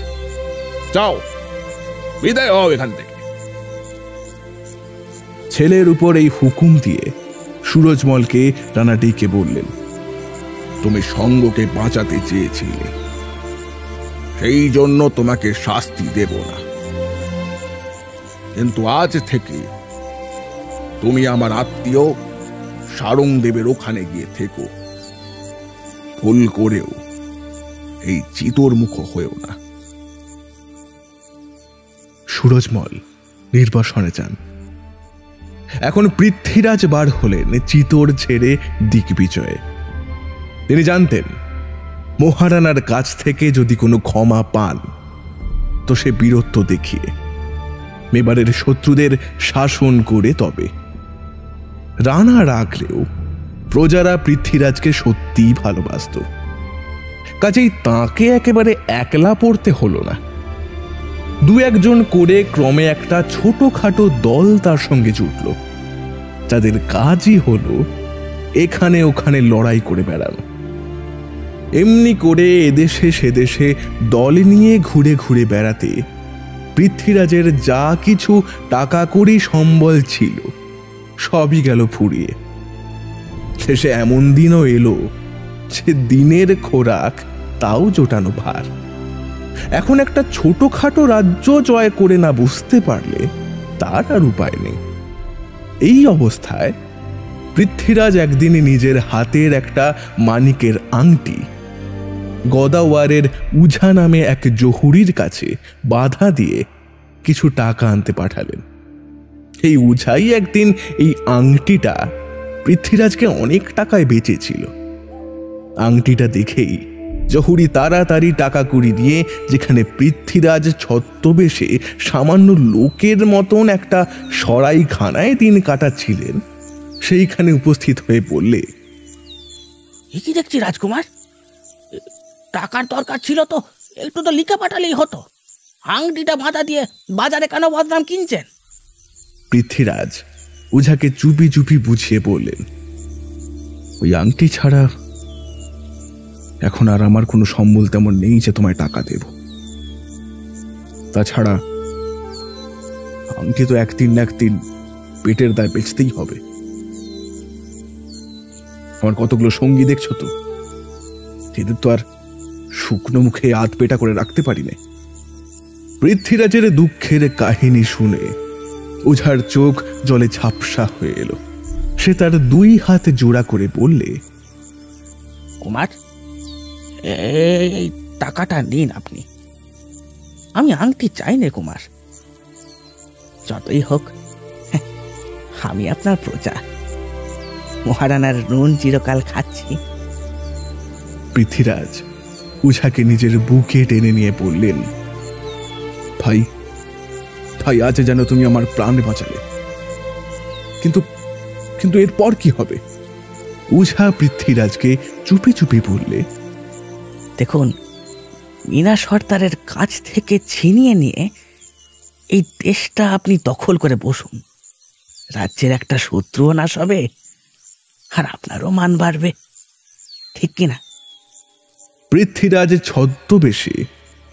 যাও, বিদায় হও এখান থেকে। ছেলের উপর এই হুকুম দিয়ে সুরজমলকে রানা ডেকে বললেন, তুমি সঙ্গকে বাঁচাতে চেয়েছিলে, সেই জন্য তোমাকে শাস্তি দেব না, কিন্তু আজ থেকে তুমি আমার আত্মীয় সারংদেবের ওখানে গিয়ে থেকো। ভুল করেও এই চিতর মুখ হয়েও না। সুরজমল নির্বাসনে যান। এখন পৃথ্বীরাজ বার হলেন চিতর ছেড়ে দিগ্বিজয়ে। তিনি জানতেন মহারানার কাছ থেকে যদি কোনো ক্ষমা পান তো সে বীরত্ব দেখিয়ে মেবারের শত্রুদের শাসন করে তবে। রানা রাখলেও প্রজারা পৃথ্বীরাজকে সত্যিই ভালোবাসত, কাজেই তাঁকে একেবারে একলা পড়তে হলো না। দু একজন করে ক্রমে একটা ছোটখাটো দল তার সঙ্গে জুটল, যাদের কাজই হলো এখানে ওখানে লড়াই করে বেড়ানো। এমনি করে এদেশে সেদেশে দল নিয়ে ঘুরে ঘুরে বেড়াতে পৃথ্বীরাজের যা কিছু টাকা কড়ি সম্বল ছিল সবই গেল ফুরিয়ে। শেষে এমন দিনও এলো যে দিনের খোরাক তাও জোটানো ভার। এখন একটা ছোটখাটো রাজ্য জয় করে না বুঝতে পারলে তার আর উপায় নেই। এই অবস্থায় পৃথ্বীরাজ একদিন নিজের হাতের একটা মানিকের আংটি গদাওয়ারের উঝা নামে এক জহুরির কাছে বাধা দিয়ে কিছু টাকা আনতে পাঠালেন। এই উঝাই একদিন এই আংটিটা পৃথ্বীরাজকে অনেক টাকায় বেচেছিল। আংটিটা দেখেই জহুরি তাড়াতাড়ি টাকা কুড়ি দিয়ে যেখানে পৃথ্বীরাজ ছদ্মবেশে সামান্য লোকের মতন একটা সরাইখানায় দিন কাটাচ্ছিলেন সেইখানে উপস্থিত হয়ে বললে, কি দেখছি রাজকুমার, টাকার দরকার ছিল তো একটু তো লিখে পাঠালেই হতো, আংটিটা বাধা দিয়ে বাজারে কেন বদনাম কিনছেন? পৃথ্বীরাজ উঝাকে চুপি চুপি বুঝিয়ে বললেন, ওই আংটি ছাড়া এখন আর আমার কোনো সম্বল তেমন নেই যে তোমায় টাকা দেব। তাছাড়া আংটি তো একদিন না একদিন পেটের দায় বেচতেই হবে। আমার কতগুলো সঙ্গী দেখছো তো, এদের তো আর শুকনো মুখে আধ পেটা করে রাখতে পারি না। পৃথ্বীরাজের দুঃখের কাহিনী শুনে উঝার চোখ জলে ঝাপসা হয়ে এলো। সে তার দুই হাত জোড়া করে বললে, কুমার, এই টাকাটা নিন আপনি, আমি আংটি চাই না কুমার। যতই হোক আমি আপনার প্রজা, মহারানার ঋণ চিরকাল খাচ্ছি। পৃথ্বীরাজ উঝাকে নিজের বুকে টেনে নিয়ে বললেন, ভাই ভাই, আজ যেন তুমি আমার প্রাণ বাঁচালে, কিন্তু কিন্তু এরপর কি হবে? উঝা পৃথ্বীরাজকে চুপি চুপি বললে, দেখুন, মীনা সর্দারের কাছ থেকে ছিনিয়ে নিয়ে এই দেশটা আপনি দখল করে বসুন, রাজ্যের একটা শত্রুও নাশ হবে আর আপনারও মান বাড়বে, ঠিক কিনা? পৃথ্বীরাজ ছদ্মবেশে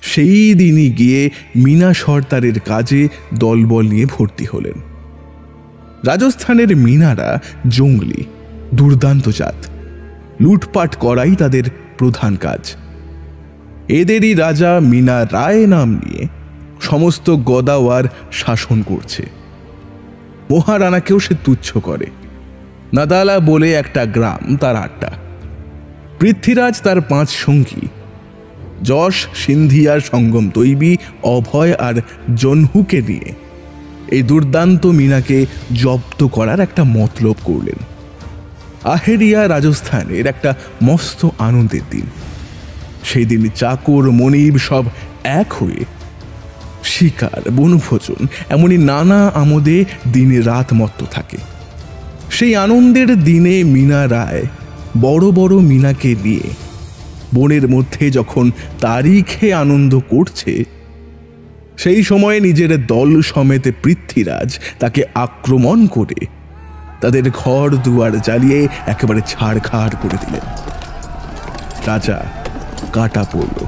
সেই দিনই গিয়ে মীনা সর্দারের কাজে দলবল নিয়ে ভর্তি হলেন। রাজস্থানের মীনারা জঙ্গলি, দুর্দান্ত জাত, লুটপাট করাই তাদের প্রধান কাজ। এদেরই রাজা মীনা রায় নাম নিয়ে সমস্ত গদাওয়ার শাসন করছে। মহারানাকেও সে তুচ্ছ করে। নাদালা বলে একটা গ্রাম তার আড্ডা। পৃথ্বীরাজ তার 5 সঙ্গী যশ, সিন্ধিয়ার সঙ্গম তৈবী, অভয় আর জনহুকে নিয়ে এই দুর্দান্ত মীনাকে জব্দ করার একটা মতলব করলেন। আহেরিয়া রাজস্থানের একটা মস্ত আনন্দের দিন। সেই দিন চাকর মনিব সব এক হয়ে শিকার, বনভোজন, এমনই নানা আমোদে দিনে রাত মত্ত থাকে। সেই আনন্দের দিনে মীনা রায় বড় বড় মীনাকে নিয়ে বনের মধ্যে যখন তারিখে আনন্দ করছে, সেই সময়ে নিজের দল সমেত পৃথ্বীরাজ তাকে আক্রমণ করে তাদের ঘর দুয়ার জ্বালিয়ে একেবারে ছাড়খাড় করে দিলেন। রাজা কাটা পড়ল।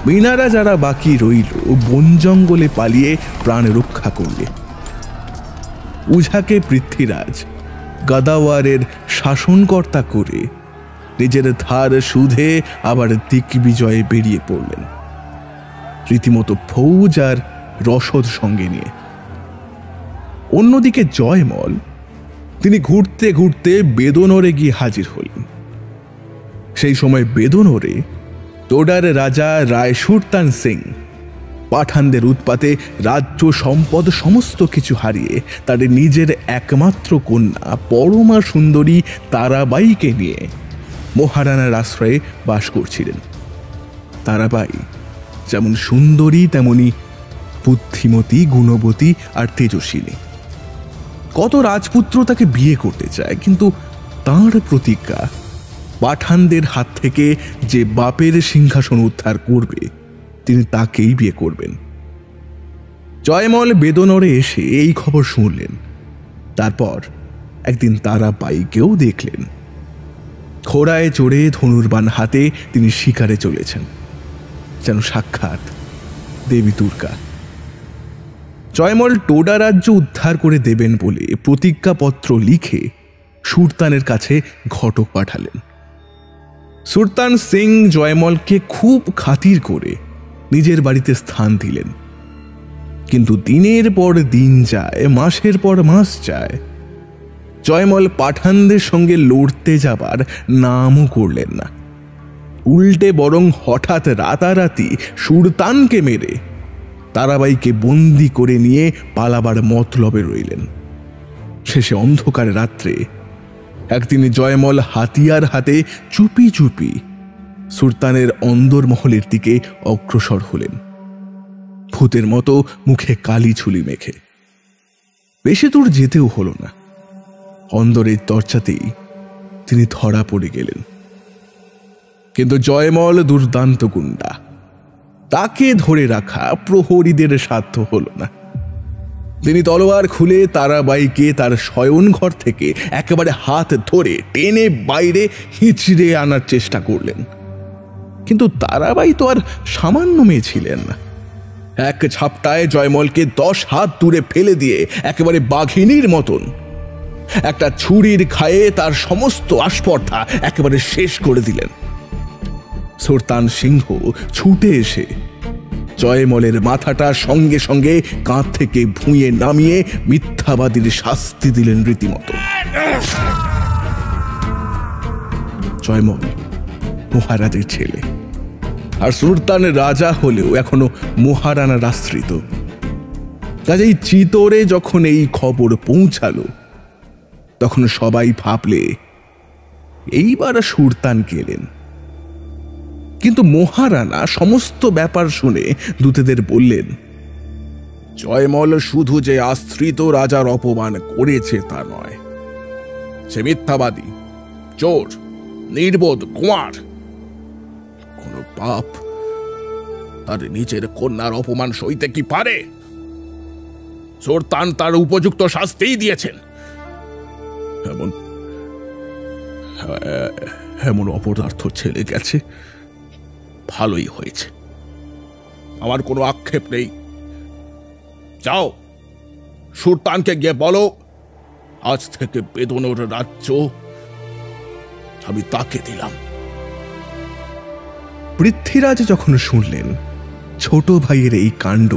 মিনারা যারা বাকি রইল বন জঙ্গলে পালিয়ে প্রাণ রক্ষা করলে। উঝাকে পৃথ্বীরাজ গাদাওয়ারের শাসনকর্তা করে নিজের ধার সুধে আবার দিগ্বিজয়ে বেরিয়ে পড়লেন, রীতিমতো ফৌজ আর রসদ সঙ্গে নিয়ে। অন্যদিকে জয়মল, তিনি ঘুরতে ঘুরতে বেদনরে গিয়ে হাজির হলেন। সেই সময় বেদনরে তোডার রাজা রায় সুরতান সিং পাঠানদের উৎপাতে রাজ্য সম্পদ সমস্ত কিছু হারিয়ে তার নিজের একমাত্র কন্যা পরমা সুন্দরী তারাবাইকে নিয়ে মহারানার আশ্রয়ে বাস করছিলেন। তারাবাই যেমন সুন্দরী তেমনি বুদ্ধিমতী, গুণবতী আর তেজস্বিনী। কত রাজপুত্র তাকে বিয়ে করতে চায়, কিন্তু তাঁর প্রতিজ্ঞা পাঠানদের হাত থেকে যে বাপের সিংহাসন উদ্ধার করবে তিনি তাকেই বিয়ে করবেন। জয়মল বেদনরে এসে এই খবর শুনলেন। তারপর একদিন তারাবাইকেও দেখলেন। ঘোড়ায় চড়ে ধনুর্বাণ হাতে তিনি শিকারে চলেছেন, যেন সাক্ষাৎ দেবী দুর্গা। জয়মল টোডা রাজ্য উদ্ধার করে দেবেন বলে প্রতিজ্ঞাপত্র লিখে সুলতানের কাছে ঘটক পাঠালেন। সুলতান সিং জয়মলকে খুব খাতির করে নিজের বাড়িতে স্থান দিলেন। কিন্তু দিনের পর দিন যায়, মাসের পর মাস যায়, জয়মল পাঠানদের সঙ্গে লড়তে যাবার নামও করলেন না। উল্টে বরং হঠাৎ রাতারাতি সুলতানকে মেরে তারাবাইকে বন্দি করে নিয়ে পালাবার মতলবে রইলেন। শেষে অন্ধকার রাত্রে একদিন জয়মল হাতিয়ার হাতে চুপি চুপি সুলতানের অন্দরমহলের দিকে অগ্রসর হলেন, ভূতের মতো মুখে কালি ছুলি মেখে। বেশি দূর যেতেও হল না, অন্দরের দরজাতেই তিনি ধরা পড়ে গেলেন। কিন্তু জয়মল দুর্দান্ত গুন্ডা, তাকে ধরে রাখা প্রহরীদের সাধ্য হল না। তিনি তলোয়ার খুলে তারাবাইকে তার শয়ন ঘর থেকে একেবারে হাত ধরে টেনে বাইরে হিঁচড়ে আনার চেষ্টা করলেন। কিন্তু তারাবাই তো আর সামান্য মেয়ে ছিলেন না। এক ঝাপটায় জয়মলকে 10 হাত দূরে ফেলে দিয়ে একেবারে বাঘিনীর মতন একটা ছুরির খায়ে তার সমস্ত আস্পর্ধা একেবারে শেষ করে দিলেন। সুলতান সিংহ ছুটে এসে জয়মলের মাথাটা সঙ্গে সঙ্গে কাঁধ থেকে ভুঁয়ে নামিয়ে মিথ্যাবাদীর শাস্তি দিলেন রীতিমতো। জয়মল মহারাজের ছেলে, আর সুলতানের রাজা হলেও এখনো মহারানার আশ্রিত। কাজেই চিতোরে যখন এই খবর পৌঁছালো তখন সবাই ভাবলে এইবার সুলতান গেলেন। কিন্তু মহারানা সমস্ত ব্যাপার শুনে দূতেদের বললেন, জয়মল শুধু যে আশ্রিত রাজার অপমান করেছে তা নয়, সে মিথ্যাবাদী, চোর, নির্বোধ, কুমার। কোন পাপ তার নিজের কন্যার অপমান সইতে কি পারে? সুলতান তার উপযুক্ত শাস্তিই দিয়েছেন। এমন অপদার্থ ছেলে গেছে, ভালোই হয়েছে, আমার কোনো আক্ষেপ নেই। যাও, সুলতানকে গিয়ে বলো আজ থেকে বেদনর রাজ্য আমি তাকে দিলাম। পৃথ্বীরাজ যখন শুনলেন ছোট ভাইয়ের এই কাণ্ড,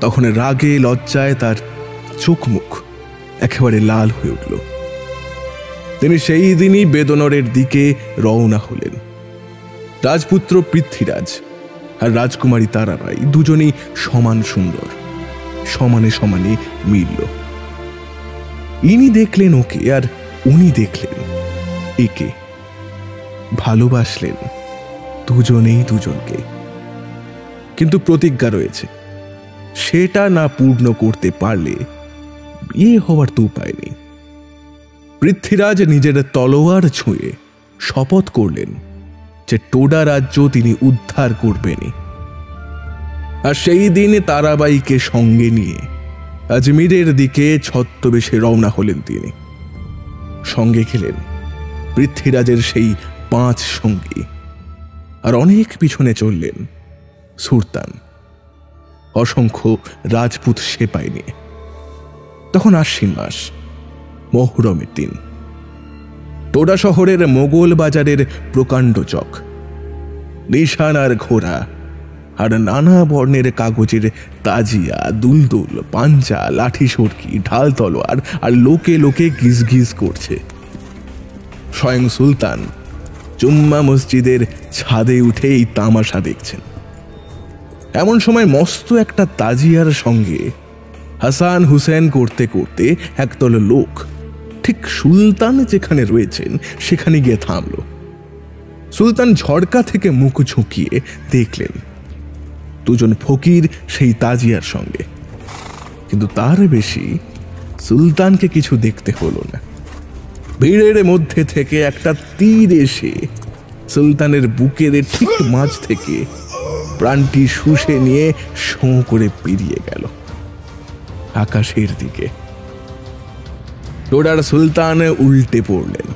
তখন রাগে লজ্জায় তার চোখ মুখ একেবারে লাল হয়ে উঠল। তিনি সেই দিনই বেদনরের দিকে রওনা হলেন। রাজপুত্র পৃথ্বীরাজ আর রাজকুমারী তারাবাই দুজনেই সমান সুন্দর, সমানে সমানে মিলল। ইনি দেখলেন ওকে আর উনি দেখলেন একে, ভালোবাসলেন দুজনেই দুজনকে। কিন্তু প্রতিজ্ঞা রয়েছে, সেটা না পূর্ণ করতে পারলে বিয়ে হওয়ার তো উপায় নেই। পৃথ্বীরাজ নিজের তলোয়ার ছুঁয়ে শপথ করলেন যে টোডা রাজ্য তিনি উদ্ধার করবেন। আর সেই দিনে তারাবাইকে সঙ্গে নিয়ে আজমিরের দিকে ছদ্মবেশে রওনা হলেন তিনি। সঙ্গে গেলেন পৃথ্বীরাজের সেই 5 সঙ্গী, আর অনেক পিছনে চললেন সুলতান, অসংখ্য রাজপুত সেপাই নিয়ে। তখন আশ্বিন মাস, মহরমের দিন। টোডা শহরের মোগল বাজারের প্রকাণ্ড চক, নিশানার ঘোড়া আর নানা বর্ণের কাগজের তাজিয়া, দুলদুল, পাঞ্জা, লাঠি সরকি, ঢাল তলোয়ার আর লোকে লোকে গিজ গিজ করছে। স্বয়ং সুলতান জুম্মা মসজিদের ছাদে উঠে এই তামাশা দেখছেন। এমন সময় মস্ত একটা তাজিয়ার সঙ্গে হাসান হুসেন করতে করতে একদল লোক ঠিক সুলতান যেখানে রয়েছেন সেখানে গিয়ে থামল। সুলতান ঝড়কা থেকে মুখ ঝুঁকিয়ে দেখলেন 2 জন ফকির সেই তাজিয়ার সঙ্গে, কিন্তু তার বেশি সুলতানকে কিছু দেখতে হলো না। ভিড়ের মধ্যে থেকে একটা তীর এসে সুলতানের বুকের ঠিক মাঝ থেকে প্রাণটি শুষে নিয়ে শোঁ করে বেরিয়ে গেল আকাশের দিকে। টোডার সুলতান উল্টে পড়লেন,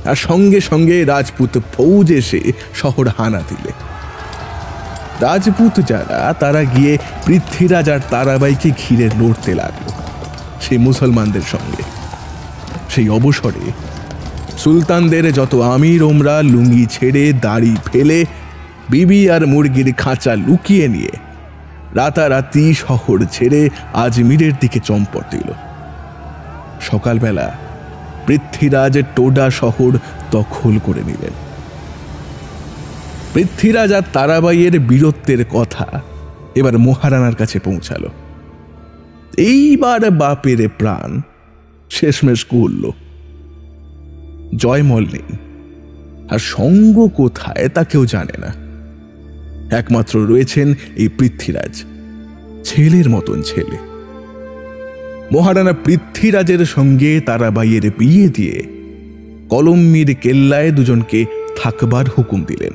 আর সঙ্গে সঙ্গে রাজপুত ফৌজ এসে শহর হানা দিলে। রাজপুত যারা, তারা গিয়ে পৃথ্বীরাজ আর তারাবাইকে ঘিরে লড়তে লাগলো সেই মুসলমানদের সঙ্গে। সেই অবসরে সুলতানদের যত আমির ওমরা লুঙ্গি ছেড়ে দাড়ি ফেলে বিবি আর মুরগির খাঁচা লুকিয়ে নিয়ে রাতারাতি শহর ছেড়ে আজমিরের দিকে চম্পট দিল। সকালবেলা পৃথ্বীরাজ টোডা শহর দখল করে নিলেন। পৃথ্বীরাজ আর তারাবাইয়ের বীরত্বের কথা এবার মহারানার কাছে পৌঁছালো। এইবার বাপের প্রাণ শেষমেশ করল। জয়মল নেই, আর সঙ্গ কোথায় তা কেউ জানে না। একমাত্র রয়েছেন এই পৃথ্বীরাজ, ছেলের মতন ছেলে। মহারানা পৃথ্বীরাজের সঙ্গে তারাবাইয়ের বিয়ে দিয়ে কলম্বির কেল্লায় 2 জনকে থাকবার হুকুম দিলেন।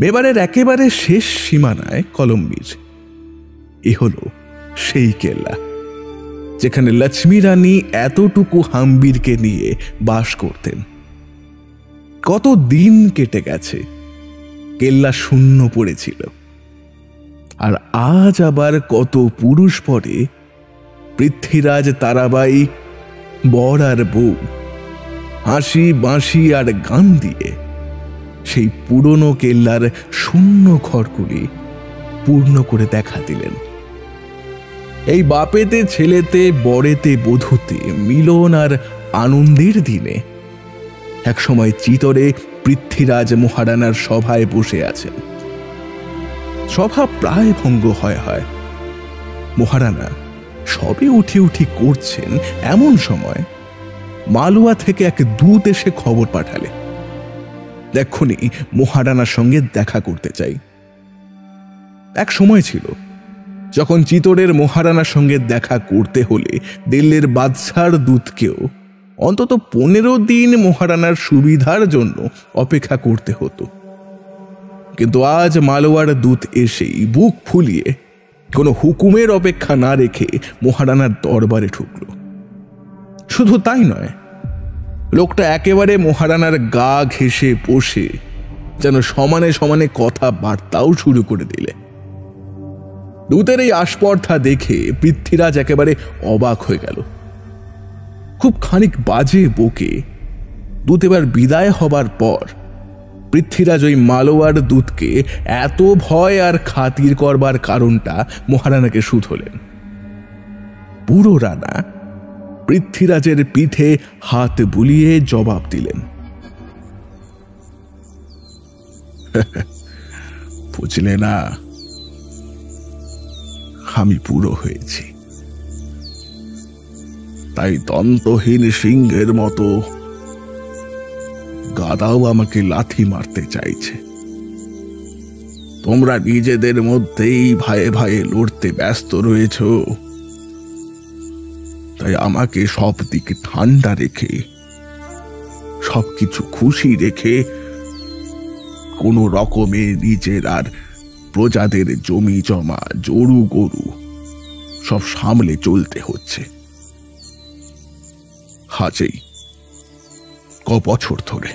মেবারের একেবারে শেষ সীমানায় কলম্বির। এ হল সেই কেল্লা যেখানে লক্ষ্মী রানী এতটুকু হাম্বিরকে নিয়ে বাস করতেন। কত দিন কেটে গেছে, কেল্লা শূন্য পড়েছিল, আর আজ আবার কত পুরুষ পরে পৃথ্বীরাজ তারাবাই বর আর বউ হাসি বাঁশি আর গান দিয়ে সেই পুরনো কেল্লার শূন্য ঘরগুলি পূর্ণ করে দেখা দিলেন। এই বাপেতে ছেলেতে বরেতে বধূতে মিলন আর আনন্দের দিনে একসময় চিতরে পৃথ্বীরাজ মহারানার সভায় বসে আছেন। সভা প্রায় ভঙ্গ হয়। মহারানা সবে উঠি উঠি করছেন, এমন সময় মালুয়া থেকে এক দূত এসে খবর পাঠালে, এক্ষুনি মহারানার সঙ্গে দেখা করতে চাই। এক সময় ছিল যখন চিতোরের মহারানার সঙ্গে দেখা করতে হলে দিল্লির বাদশার দূতকেও অন্তত 15 দিন মহারানার সুবিধার জন্য অপেক্ষা করতে হতো। কিন্তু আজ মালওয়ার দূত এসেই বুক ফুলিয়ে কোনো হুকুমের অপেক্ষা না রেখে মহারানার দরবারে ঢুকল। শুধু তাই নয়, লোকটা একেবারে মহারানার গা ঘেঁষে বসে যেন সমানে সমানে কথাবার্তাও শুরু করে দিলে। দূতের এই আস্পর্ধা দেখে পৃথ্বীরাজ একেবারে অবাক হয়ে গেল। খুব খানিক বাজে বকে দূত এবার বিদায় হবার পর পৃথ্বীরাজ ওই মালওয়ার দূতকে এত ভয় আর খাতির করবার কারণটা মহারানাকে শুধলেন। বুড়ো রানা পৃথ্বীরাজের পিঠে হাত বুলিয়ে জবাব দিলেন, বুঝলে না, আমি বুড়ো হয়েছি, তাই দন্তহীন সিংহের মতো গাদাও আমাকে লাথি মারতে চাইছে। তোমরা নিজেদের মধ্যেই ভাইয়ে ভাইয়ে লড়তে ব্যস্ত রয়েছ, তাই আমাকে সব দিকে ঠান্ডা রেখে সবকিছু খুশি রেখে কোনো রকমে নিজের আর প্রজাদের জমি জমা, জরু গরু সব সামলে চলতে হচ্ছে। হাজেই ক বছর ধরে।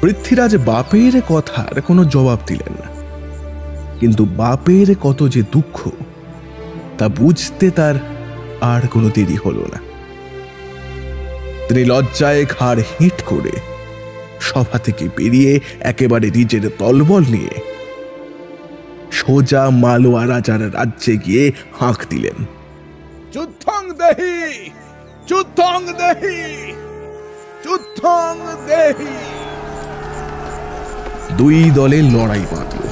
পৃথ্বীরাজ বাপের কথার কোনো জবাব দিলেন না, কিন্তু বাপের কত যে দুঃখ তা বুঝতে তার আর কোনো দেরি হলো না। তিনি লজ্জায় ঘাড় হিট করে সভা থেকে বেরিয়ে একেবারে নিজের দলবল নিয়ে সোজা মালোয়া রাজার রাজ্যে গিয়ে হাঁক দিলেন, যুদ্ধং দেহি, যুদ্ধং দেহি, যুদ্ধং দেহি। দুই দলের লড়াই বাঁধল।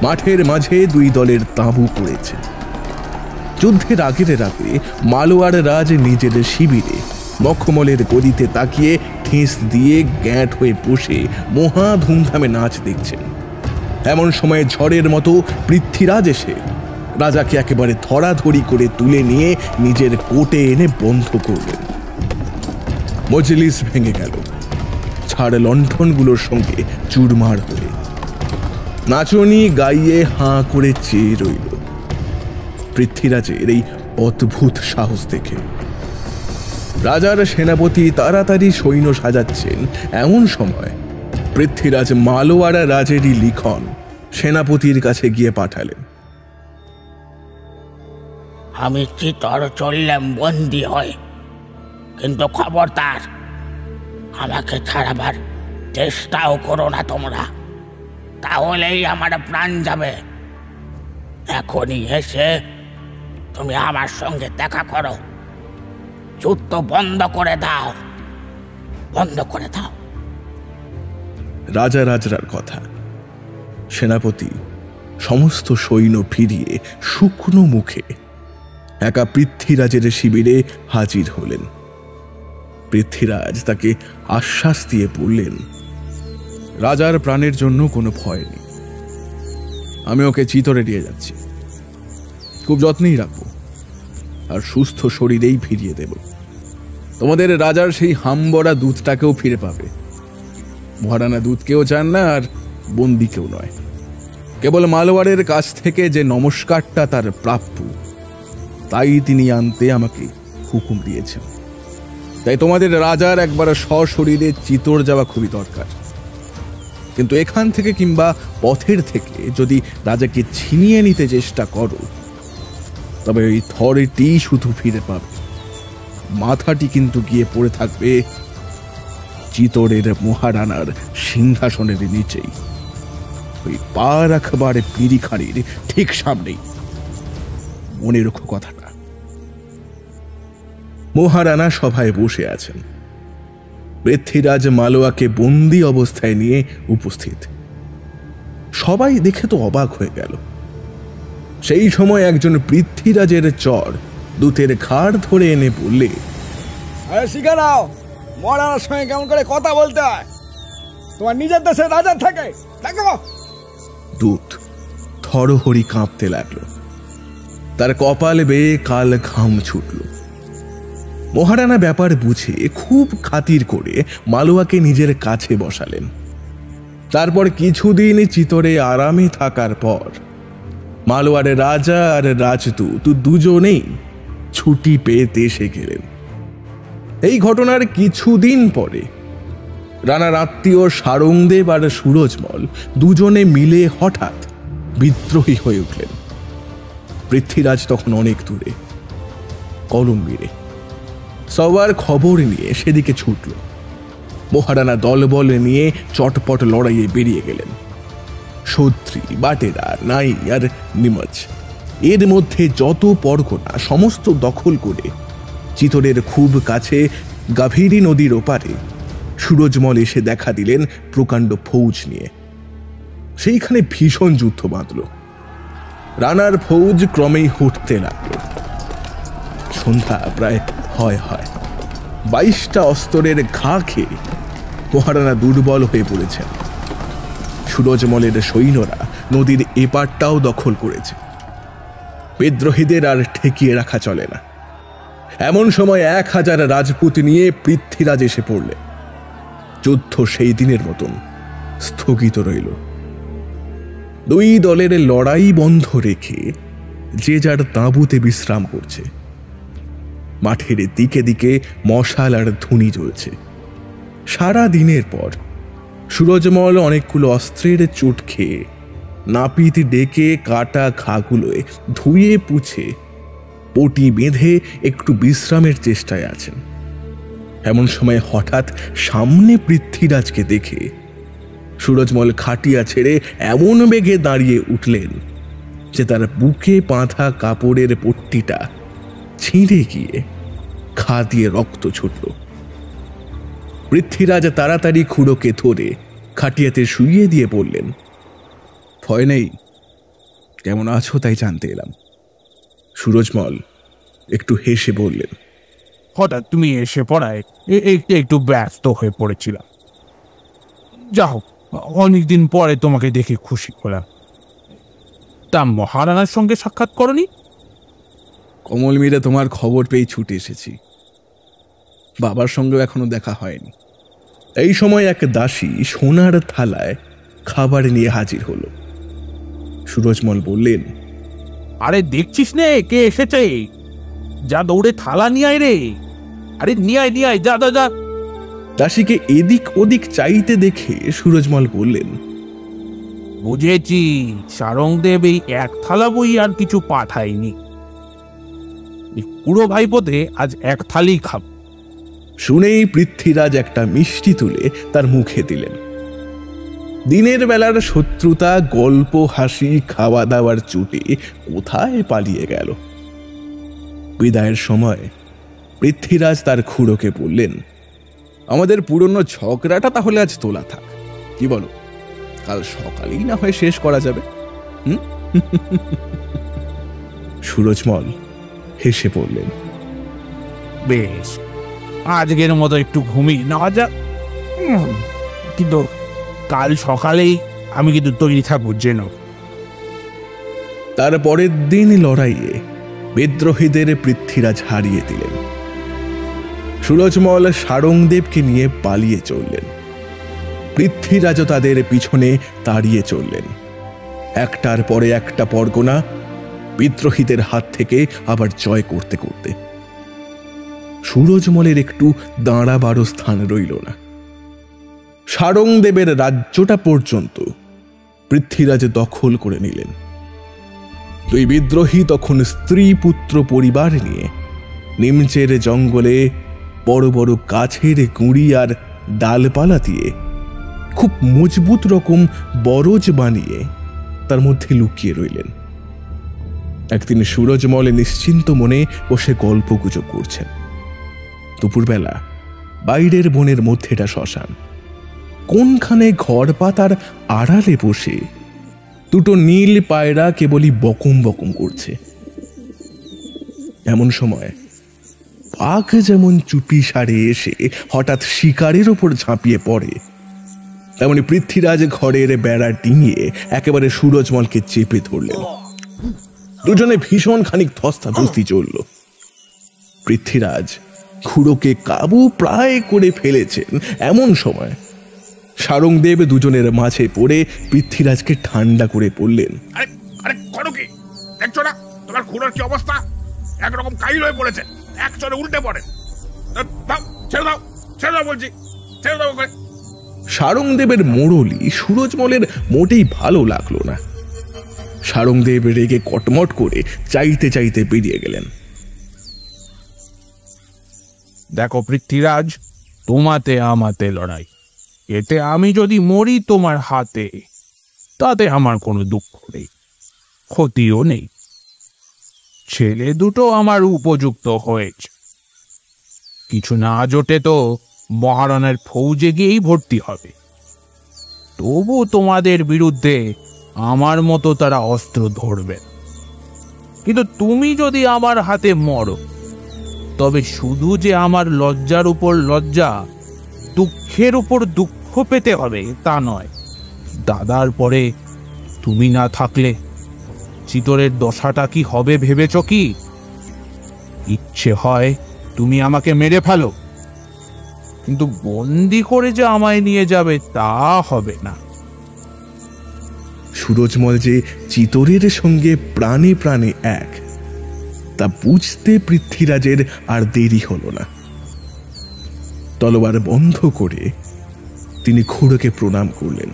মাঠের মাঝে দুই দলের তাঁবু পড়েছে। যুদ্ধের আগের রাতে মালোয়ার রাজ নিজের শিবিরে মখমলের গদিতে তাকিয়ে ঠেস দিয়ে গ্যাঁট হয়ে বসে মহা ধুমধামে নাচ দেখছেন। এমন সময় ঝড়ের মতো পৃথ্বীরাজ এসে রাজাকে একেবারে ধরাধরি করে তুলে নিয়ে নিজের কোটে এনে বন্ধ করলেন। মজলিস ভেঙে গেল, ছাড় লণ্ঠনগুলোর সঙ্গে চুরমার হয়ে। নাচনি গাইয়ে হাঁ করে চেয়ে রইল পৃথ্বীরাজের এই অদ্ভুত সাহস দেখে। রাজার সেনাপতি তাড়াতাড়ি সৈন্য সাজাচ্ছেন, এমন সময় পৃথ্বীরাজ মালোয়ারা রাজেরই লিখন সেনাপতির কাছে গিয়ে পাঠালেন। আমি চিতর চললাম বন্দি হয়, কিন্তু খবরদার আমাকে ছাড়াবার চেষ্টাও করো না তোমরা, তাহলেই আমার প্রাণ যাবে। এখনই এসে তুমি আমার সঙ্গে দেখা করো, যুদ্ধ বন্ধ করে দাও, বন্ধ করে দাও। রাজা রাজরার কথা। সেনাপতি সমস্ত সৈন্য ফিরিয়ে শুকনো মুখে একা পৃথ্বীরাজের শিবিরে হাজির হলেন। পৃথ্বীরাজ তাকে আশ্বাস দিয়ে বললেন, রাজার প্রাণের জন্য কোনো ভয় নেই, আমি ওকে চিতরে নিয়ে যাচ্ছি, খুব যত্নেই রাখবো, আর সুস্থ শরীরেই ফিরিয়ে দেব। তোমাদের রাজার সেই হামবড়া দুধটাকেও ফিরে পাবে। মহারানা দুধকেও চান না, আর বন্দিকেও নয়, কেবল মালোয়ারের কাছ থেকে যে নমস্কারটা তার প্রাপ্য তাই তিনি আনতে আমাকে হুকুম দিয়েছেন। তাই তোমাদের রাজার একবার সশরীরে চিতর যাওয়া খুবই দরকার। কিন্তু এখান থেকে কিংবা পথের থেকে যদি রাজাকে ছিনিয়ে নিতে চেষ্টা করো, তবে ওই থরেটি শুধু ফিরে পাবে, মাথাটি কিন্তু গিয়ে পড়ে থাকবে চিতরের মহারানার সিংহাসনের নিচেই, ওই পা রাখবার পিড়িখাড়ির ঠিক সামনেই। মনে রেখো কথাটা। মহারানা সভায় বসে আছেন। পৃথ্বীরাজ মালোয়াকে বন্দি অবস্থায় নিয়ে উপস্থিত। সবাই দেখে তো অবাক হয়ে গেল। সেই সময় একজন পৃথ্বীরাজের চর দূতের ঘাড় ধরে এনে বললে, শিখে নাও মহারানার সঙ্গে কেমন করে কথা বলতে হয়, তোমার নিজের দেশের রাজার থাকে। দেখো, দূত থরহরি কাঁপতে লাগলো, তার কপাল বেয়ে কাল ঘাম ছুটল। মহারানা ব্যাপার বুঝে খুব খাতির করে মালোয়াকে নিজের কাছে বসালেন। তারপর কিছুদিন চিতরে আরামে থাকার পর মালোয়ার রাজা আর রাজদূত দুজনেই ছুটি পেয়ে দেশে গেলেন। এই ঘটনার কিছুদিন পরে রানার আত্মীয় সারংদেব আর সুরজমল দুজনে মিলে হঠাৎ বিদ্রোহী হয়ে উঠলেন। পৃথ্বীরাজ তখন অনেক দূরে কলম্বিরে। সবার খবর নিয়ে সেদিকে ছুটল। মহারানা দলবল নিয়ে চটপট লড়াইয়ে বেরিয়ে গেলেন। সদ্রি, বাটেরা, নাই আর নিমজ এর মধ্যে যত পরগনা সমস্ত দখল করে চিতরের খুব কাছে গাভীরি নদীর ওপারে সুরজমল এসে দেখা দিলেন প্রকাণ্ড ফৌজ নিয়ে। সেইখানে ভীষণ যুদ্ধ বাঁধল। রানার ফৌজ ক্রমেই হটতে লাগল। সন্ধ্যা প্রায় হয় 22টা অস্তরের ঘা খেয়ে মহারানা দুর্বল হয়ে পড়েছেন। সুরজমলের সৈন্যরা নদীর এপারটাও দখল করেছে। বিদ্রোহীদের আর ঠেকিয়ে রাখা চলে না। এমন সময় 1000 রাজপুত নিয়ে পৃথ্বীরাজ এসে পড়লেন। যুদ্ধ সেই দিনের মতন স্থগিত রইল। দুই দলের লড়াই বন্ধ রেখে যে যার তাঁবুতে বিশ্রাম করছে। মাঠের দিকে দিকে মশাল আর ধুনি জ্বলছে। সারা দিনের পর সুরজমল অনেকগুলো অস্ত্রের চোট খেয়ে নাপিত ডেকে কাটা ঘাগুলোয় ধুয়ে পুছে পটি বেঁধে একটু বিশ্রামের চেষ্টায় আছেন। এমন সময় হঠাৎ সামনে পৃথ্বীরাজকে দেখে সুরজমল খাটিয়া ছেড়ে এমন বেগে দাঁড়িয়ে উঠলেন যে তার বুকে বাঁধা কাপড়ের পট্টিটা ছিঁড়ে গিয়ে ঘা দিয়ে রক্ত ছুটল। পৃথ্বীরাজ তাড়াতাড়ি খুড়োকে ধরে খাটিয়াতে শুইয়ে দিয়ে বললেন, ভয় নেই, কেমন আছো তাই জানতে এলাম। সুরজমল একটু হেসে বললেন, হঠাৎ তুমি এসে পড়ায় একটু ব্যস্ত হয়ে পড়েছিলাম। যা হোক, অনেকদিন পরে তোমাকে দেখে খুশি হলাম। তা মহারানার সঙ্গে সাক্ষাৎ করনি? কমল মিরে তোমার খবর পেয়ে ছুটে এসেছি। বাবার সঙ্গেও এখনো দেখা হয়নি। এই সময় এক দাসী সোনার থালায় খাবার নিয়ে হাজির হলো। সুরজমল বললেন, আরে দেখছিস নে কে এসেছে, যা দৌড়ে থালা নিয়ে আয় রে। আরে নিয়ে আয়, যা যা যা। দাসীকে এদিক ওদিক চাইতে দেখে সুরজমল বললেন, বুঝেছি, সারংদেব এই এক থালা বই আর কিছু পাঠায়নি। পুরো ভাইপোতে আজ এক থালি খাব। শুনেই পৃথ্বীরাজ একটা মিষ্টি তুলে তার মুখে দিলেন। দিনের বেলার শত্রুতা, গল্প, হাসি, খাওয়া দাওয়ার চুটে কোথায় পালিয়ে গেল। বিদায়ের সময় পৃথ্বীরাজ তার খুড়োকে বললেন, আমাদের পুরনো ঝগড়াটা তাহলে আজ তোলা থাক, কি বলো? কাল সকালেই না হয় শেষ করা যাবে। সুরজমল হেসে বললেন, বেশ, আজকের মতো একটু ঘুমিয়ে নেওয়া যাক। কিন্তু কাল সকালেই আমি কিন্তু তৈরি থাকবো যেন। তার পরের দিন লড়াইয়ে বিদ্রোহীদের পৃথ্বীরাজ হারিয়ে দিলেন। সুরজমল সারংদেবকে নিয়ে পালিয়ে চললেন। পৃথ্বীরাজও তাদের পিছনে তাড়িয়ে চললেন। একটার পরে একটা পরগনা বিদ্রোহীদের হাত থেকে আবার জয় করতে করতে সুরজমলের একটু দাঁড়াবারও স্থান রইল না। সারংদেবের রাজ্যটা পর্যন্ত পৃথ্বীরাজ দখল করে নিলেন। দুই বিদ্রোহী তখন স্ত্রী পুত্র পরিবার নিয়ে নিমচের জঙ্গলে বড় বড় গাছের গুঁড়ি আর ডালপালা দিয়ে খুব মজবুত রকম বরজ বানিয়ে তার মধ্যে লুকিয়ে রইলেন। একদিন সুরজমল নিশ্চিন্ত মনে বসে গল্প গুজব করছেন। দুপুরবেলা বাইরের বনের মধ্যেটা শ্মশান, কোনখানে ঘর পাতার আড়ালে বসে দুটো নীল পায়রা কেবলই বকম বকম করছে। এমন সময় বাঘ যেমন চুপি সারে এসে হঠাৎ শিকারের ওপর ঝাঁপিয়ে পড়ে, তেমনি পৃথ্বীরাজ ঘরের বেড়া ডিঙিয়ে একেবারে সুরজমলকে চেপে ধরলেন। দুজনে ভীষণ খানিক ধস্তাধস্তি চলল। পৃথ্বীরাজ খুড়োকে কাবু প্রায় করে ফেলেছেন। এমন সময় সারংদেব দুজনের মাঝে পড়ে পৃথ্বীরাজকে ঠান্ডা করে বললেন, আরে আরে করো কি? দেখছো না তোমার খুড়োর কি অবস্থা? একরকম কাইল হয়ে পড়েছে, এক চড়ে উল্টে পড়ে। ছেড়ে দাও বলছি, ছেড়ে দাও। সারংদেবের মোড়লি সুরজমলের মোটেই ভালো লাগলো না। সারংদেব রেগে কটমট করে চাইতে চাইতে বেরিয়ে গেলেন। দেখো পৃথ্বীরাজ, তোমাতে আমাতে লড়াই, এতে আমি যদি মরি তোমার হাতে তাতে আমার কোনো দুঃখ নেই, ক্ষতিও নেই। ছেলে দুটো আমার উপযুক্ত হয়েছে, কিছু না জোটে তো মহারানার ফৌজে গিয়েই ভর্তি হবে। তবু তোমাদের বিরুদ্ধে আমার মতো তারা অস্ত্র ধরবে। কিন্তু তুমি যদি আমার হাতে মরো, তবে শুধু যে আমার লজ্জার উপর লজ্জা, দুঃখের উপর দুঃখ পেতে হবে তা নয়। দাদার পরে তুমি না থাকলে চিতরের দশাটা কি হবে ভেবেছ কি? ইচ্ছে হয় তুমি আমাকে মেরে ফেলো, কিন্তু বন্দি করে যে আমায় নিয়ে যাবে তা হবে না। সুরজমল যে চিতরের সঙ্গে প্রাণে প্রাণে এক, তা বুঝতে পৃথ্বীরাজের আর দেরি হল না। তলোয়ার বন্ধ করে তিনি খুড়োকে প্রণাম করলেন।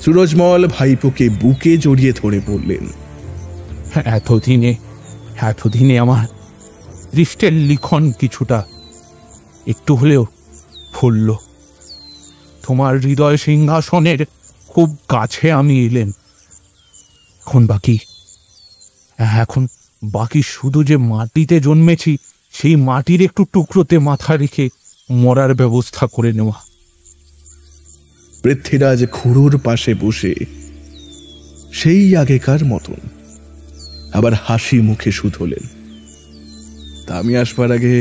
সুরজমল ভাইপোকে বুকে জড়িয়ে ধরে বললেন, এতদিনে আমার দৃষ্টের লিখন কিছুটা একটু হলেও ফুলল। তোমার হৃদয় সিংহাসনের খুব কাছে আমি এলেন। এখন বাকি শুধু যে মাটিতে জন্মেছি সেই মাটির একটু টুকরোতে মাথা রেখে মরার ব্যবস্থা করে নেওয়া। পৃথ্বীরাজ খুড়োর পাশে বসে সেই আগেকার মতন আবার হাসি মুখে শুধলেন, তা আমি আসবার আগে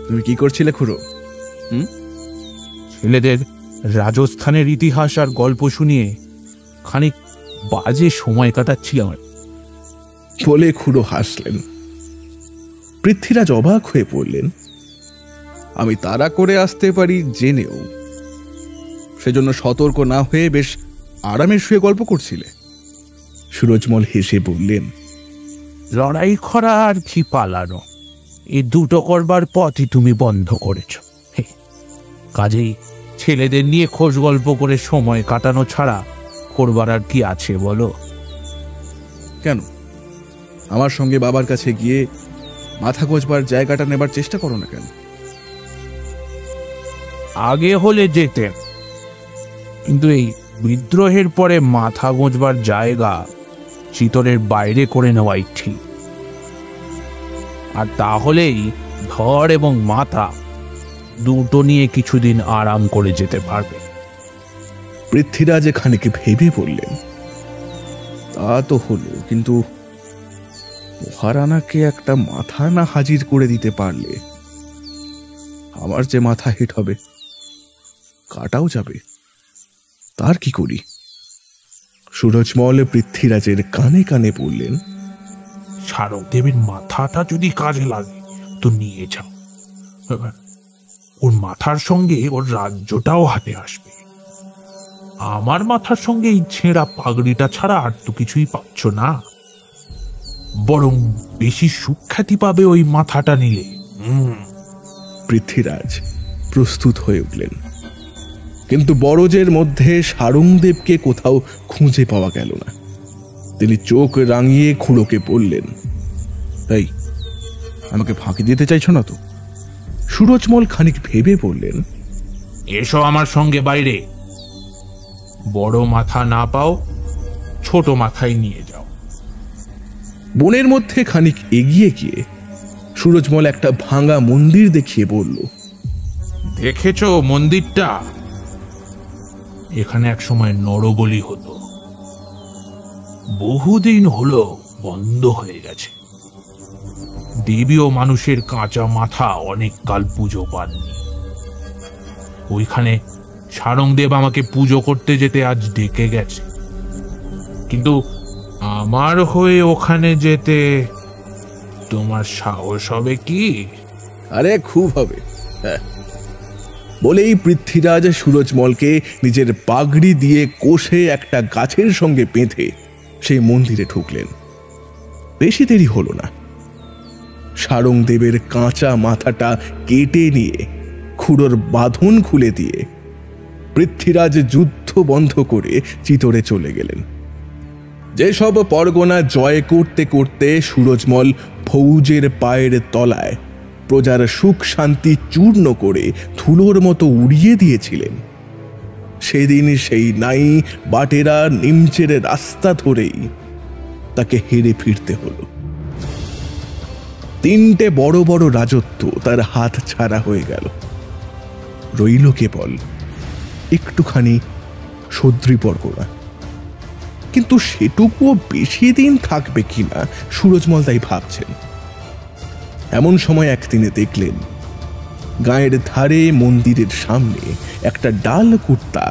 তুমি কি করছিলে খুড়ো? ছেলেদের রাজস্থানের ইতিহাস আর গল্প শুনিয়ে খানিক বাজে সময় কাটাচ্ছিলাম বলে খুড়ো হাসলেন। পৃথ্বীরাজ অবাক হয়ে পড়লেন, আমি তাড়া করে আসতে পারি জেনেও সেজন্য সতর্ক না হয়ে বেশ আরামে শুয়ে গল্প করছিলে? সুরজমল হেসে বললেন, লড়াই করা আর কি পালানো, এই দুটো করবার পথই তুমি বন্ধ করেছ। কাজেই ছেলেদের নিয়ে খোঁজ গল্প করে সময় কাটানো ছাড়া করবার আর কি আছে বলো? কেন আমার সঙ্গে বাবার কাছে গিয়ে মাথা গোঁজবার জায়গাটা নেবার চেষ্টা করো না কেন? আগে হলে যেতেন, কিন্তু এই বিদ্রোহের পরে মাথা গোঁজবার জায়গা চিতরের বাইরে করে নেওয়াই ঠিক। আর তাহলেই ধর এবং মাথা দুটো নিয়ে কিছুদিন আরাম করে যেতে পারবে। পৃথ্বীরাজ খানিক ভেবে বললেন, তা তো হলো, কিন্তু মহারানাকে একটা মাথা না হাজির করে দিতে পারলে আমার যে মাথা হেট হবে, কাটাও যাবে, তার কি করি? সুরজমল পৃথ্বীরাজের কানে কানে বললেন, শারকদেবের মাথাটা যদি কাজে লাগে তো নিয়ে যাও, ওর মাথার সঙ্গে ওর রাজ্যটাও হাতে আসবে। আমার মাথার সঙ্গে এই ছেঁড়া পাগড়িটা ছাড়া আর তো কিছুই পাচ্ছ না, বরং বেশি সুখ্যাতি পাবে ওই মাথাটা নিলে। পৃথ্বীরাজ প্রস্তুত হয়ে উঠলেন, কিন্তু বরজের মধ্যে শারংদেবকে কোথাও খুঁজে পাওয়া গেল না। তিনি চোখ রাঙিয়ে খুড়োকে বললেন, এই আমাকে ফাঁকি দিতে চাইছো না তো? সুরজমল খানিক ভেবে বললেন, এসো আমার সঙ্গে বাইরে, বড় মাথা না পাও ছোট মাথায় নিয়ে যাও। বনের মধ্যে খানিক এগিয়ে গিয়ে সুরজমল একটা ভাঙা মন্দির দেখিয়ে বলল, দেখেছ মন্দিরটা? এখানে এক সময় নরবলি হতো, বহুদিন হলো বন্ধ হয়ে গেছে। দেবী ও মানুষের কাঁচা মাথা অনেক কাল পুজো পাননি। ওইখানে শারংদেব আমাকে পুজো করতে যেতে আজ ডেকে গেছে, কিন্তু আমার হয়ে ওখানে যেতে তোমার সাহস হবে কি? আরে খুব হবে। বলেই পৃথ্বীরাজ সুরজমলকে নিজের পাগড়ি দিয়ে কোষে একটা গাছের সঙ্গে বেঁধে সেই মন্দিরে ঢুকলেন। বেশি দেরি হলো না। শারংদেবের কাঁচা মাথাটা কেটে নিয়ে খুড়োর বাঁধন খুলে দিয়ে পৃথ্বীরাজ যুদ্ধ বন্ধ করে চিতরে চলে গেলেন। যেসব পরগনা জয় করতে করতে সুরজমল ফৌজের পায়ের তলায় প্রজার সুখ শান্তি চূর্ণ করে ধুলোর মতো উড়িয়ে দিয়েছিলেন, সেদিন সেই নাই বাটেরা নিমচের রাস্তা ধরেই তাকে হেরে ফিরতে হলো। 3টে বড় বড় রাজত্ব তার হাত ছাড়া হয়ে গেল। রইল কেবল একটুখানি সদ্রি পরগনা, কিন্তু সেটুকুও বেশি দিন থাকবে কিনা সুরজমল তাই ভাবছেন। এমন সময় একদিনে দেখলেন গায়ের ধারে মন্দিরের সামনে একটা ডাল কুত্তা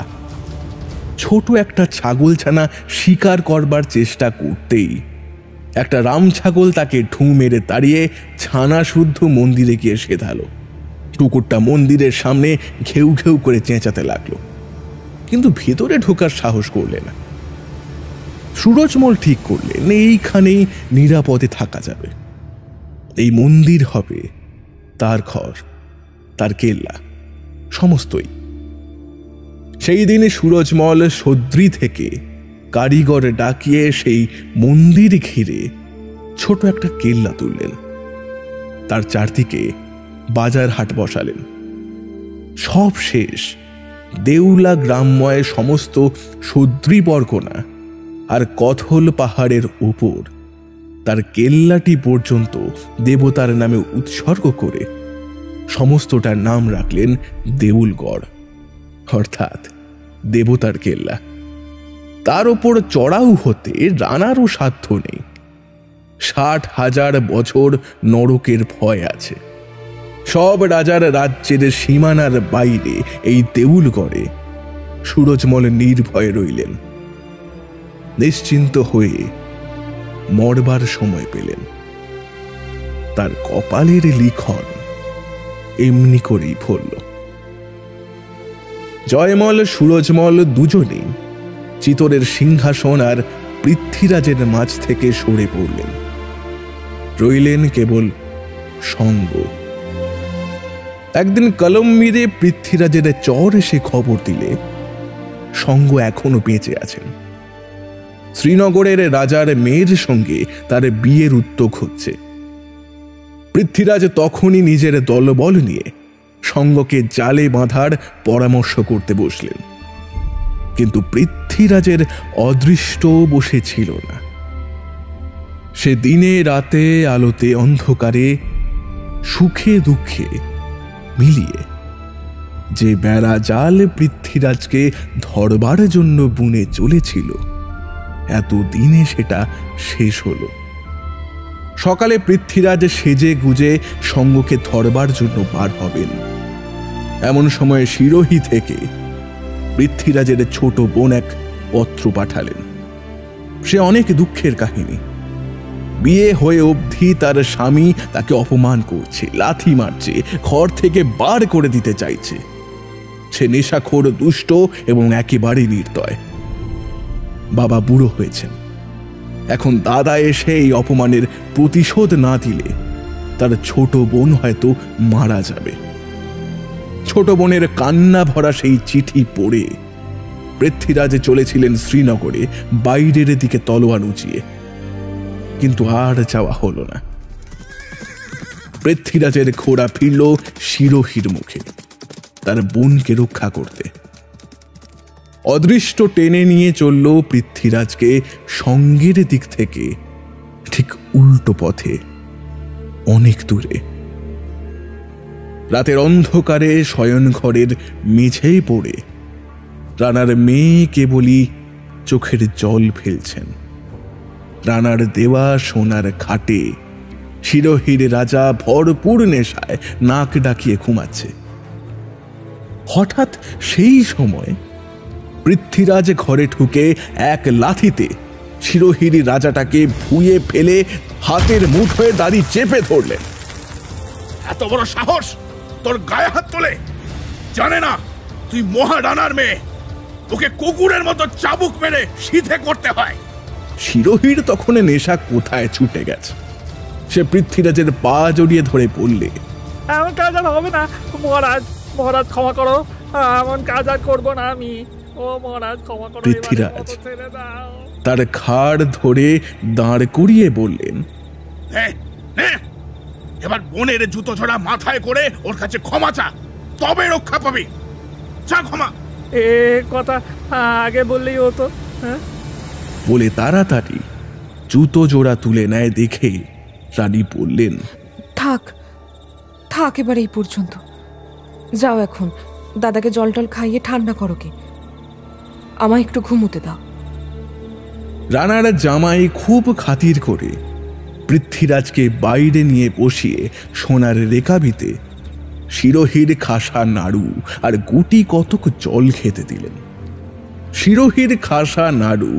ছোট একটা ছাগলছানা শিকার করবার চেষ্টা করতেই একটা রাম ছাগল তাকে ঢু মেরে তাড়িয়ে ছানা শুদ্ধ মন্দিরে গিয়ে সেধালো। কুকুরটা মন্দিরের সামনে ঘেউ ঘেউ করে চেঁচাতে লাগলো, কিন্তু ভেতরে ঢোকার সাহস করলে না। সুরজমল ঠিক করলেন এইখানেই নিরাপদে থাকা যাবে। এই মন্দির হবে তার ঘর, তার কেল্লা, সমস্তই। সেই দিনে সুরজমল সদ্রি থেকে কারিগর ডাকিয়ে সেই মন্দির ঘিরে ছোট একটা কেল্লা তুললেন। তার চারদিকে বাজার হাট বসালেন। সব শেষ, দেউলা গ্রামময় সমস্ত সদ্রি বরগনা আর কথল পাহাড়ের উপর তার কেল্লাটি পর্যন্ত দেবতার নামে উৎসর্গ করে সমস্তটার নাম রাখলেন দেউলগড়, অর্থাৎ দেবতার কেল্লা। তার উপর চড়াও হতে রানারও সাধ্য নেই। 60,000 বছর নরকের ভয় আছে। সব রাজার রাজ্যের সীমানার বাইরে এই দেউলগড়ে সুরজমল নির্ভয়ে রইলেন। নিশ্চিন্ত হয়ে মরবার সময় পেলেন। তার কপালের লিখন এমনি করেই ফলল। জয়মল সুরজমল দুজনেই চিতরের সিংহাসন আর পৃথ্বীরাজের মাঝ থেকে সরে পড়লেন। রইলেন কেবল সঙ্গ। একদিন কলম্বিরে পৃথ্বীরাজের চর এসে খবর দিলে সঙ্গ এখনো বেঁচে আছেন। শ্রীনগরের রাজার মেয়ের সঙ্গে তার বিয়ের উদ্যোগ হচ্ছে। পৃথ্বীরাজ তখনই নিজের দলবল নিয়ে সঙ্গকে জালে বাঁধার পরামর্শ করতে বসলেন। কিন্তু পৃথ্বীরাজের অদৃষ্ট বসে ছিল না। সে দিনে রাতে আলোতে অন্ধকারে সুখে দুঃখে মিলিয়ে যে বেড়া জাল পৃথ্বীরাজকে ধরবার জন্য বুনে চলেছিল, এত দিনে সেটা শেষ হলো। সকালে পৃথ্বীরাজ সেজে গুজে সঙ্গকে ধরবার জন্য বার হবেন। এমন সময় শিরোহী থেকে পৃথ্বীরাজের ছোট বোন এক পত্র পাঠালেন। সে অনেক দুঃখের কাহিনী। বিয়ে হয়ে অবধি তার স্বামী তাকে অপমান করছে, লাথি মারছে, ঘর থেকে বার করে দিতে চাইছে। সে নেশাখোর, দুষ্ট এবং একেবারে নির্দয়। বাবা বুড়ো হয়েছেন। এখন দাদা এসে এই অপমানের প্রতিশোধ না দিলে তার ছোট বোন হয়তো মারা যাবে। ছোট বোনের কান্না ভরা সেই চিঠি পড়ে পৃথ্বীরাজ চলেছিলেন শ্রীনগরে বাইরের দিকে তলোয়ার উঁচিয়ে। কিন্তু আর যাওয়া হলো না। পৃথ্বীরাজের ঘোড়া ফিরল শিরোহীর মুখে, তার বোনকে রক্ষা করতে। অদৃষ্ট টেনে নিয়ে চলল পৃথ্বীরাজকে সঙ্গের দিক থেকে ঠিক উল্টো পথে, অনেক দূরে। রাতের অন্ধকারে শয়নঘরের মেঝেই পড়ে রানার মেয়ে কেবলই চোখের জল ফেলছেন। রানার দেওয়া সোনার খাটে শিরোহীর রাজা ভরপুর নেশায় নাক ডাকিয়ে ঘুমাচ্ছে। হঠাৎ সেই সময় পৃথ্বীরাজ ঘরে ঢুকে এক লাথিতে শিরোহীর রাজাটাকে ভুঁয়ে ফেলে হাতের মুঠোয় দাড়ি চেপে ধরলেন। এত বড় সাহস তোর গায়ে হাত তোলে! জানে না তুই মহারানার মেয়ে? ওকে কুকুরের মতো চাবুক মেরে সিধে করতে হয়। শিরোহীর তখন নেশা কোথায় ছুটে গেছে। সে পৃথ্বীরাজের পা জড়িয়ে ধরে বললে, এমন কাজ আর হবে না মহারাজ, মহারাজ ক্ষমা করো, এমন কাজ আর করবো না আমি। ও মহারাজ ক্ষমা করো। পৃথ্বীরাজ তার ঘাড় ধরে দাঁড় করিয়ে বললেন, এবার বোনের জুতো ঝোড়া মাথায় করে ওর কাছে ক্ষমা চা, তবে রক্ষা পাবি। চা ক্ষমা। এ কথা আগে বললেই হতো। বলে তাড়াতাড়ি জুতো জোড়া তুলে নেয় দেখে রানী বললেন, থাক থাক, এবার এই পর্যন্ত। যাও এখন দাদাকে জল টল খাইয়ে ঠান্ডা করো, কি আমায় একটু ঘুমোতে দাও। রানার জামাই খুব খাতির করে পৃথ্বীরাজকে বাইরে নিয়ে বসিয়ে সোনার রেকাবিতে শিরোহীর খাসা নাড়ু আর গুটি কতক জল খেতে দিলেন। শিরোহীর খাসা নাড়ু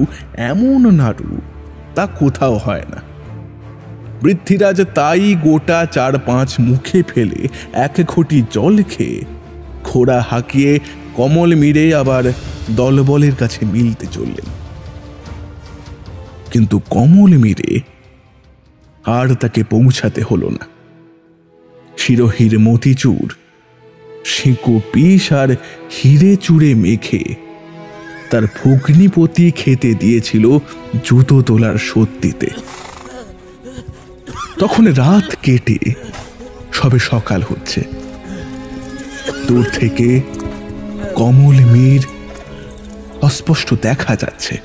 এমন নাড়ু তা কোথাও হয় না। পৃথ্বীরাজ তাই গোটা 4-5 মুখে ফেলে এক ঘটি জল খেয়ে ঘোড়া হাঁকিয়ে কমল মিরে আবার দলবলের কাছে মিলতে চললেন। কিন্তু কমল মিরে আর তাকে পৌঁছাতে হলো না। শিরোহির মতিচুর, সিঁকো পিস আর হিরে চুড়ে মেখে তার ভগ্নিপতি খেতে দিয়েছিল জুতো তোলার সত্যিতে। তখন রাত কেটে সবে সকাল হচ্ছে। দূর থেকে কমল মীর অস্পষ্ট দেখা যাচ্ছে।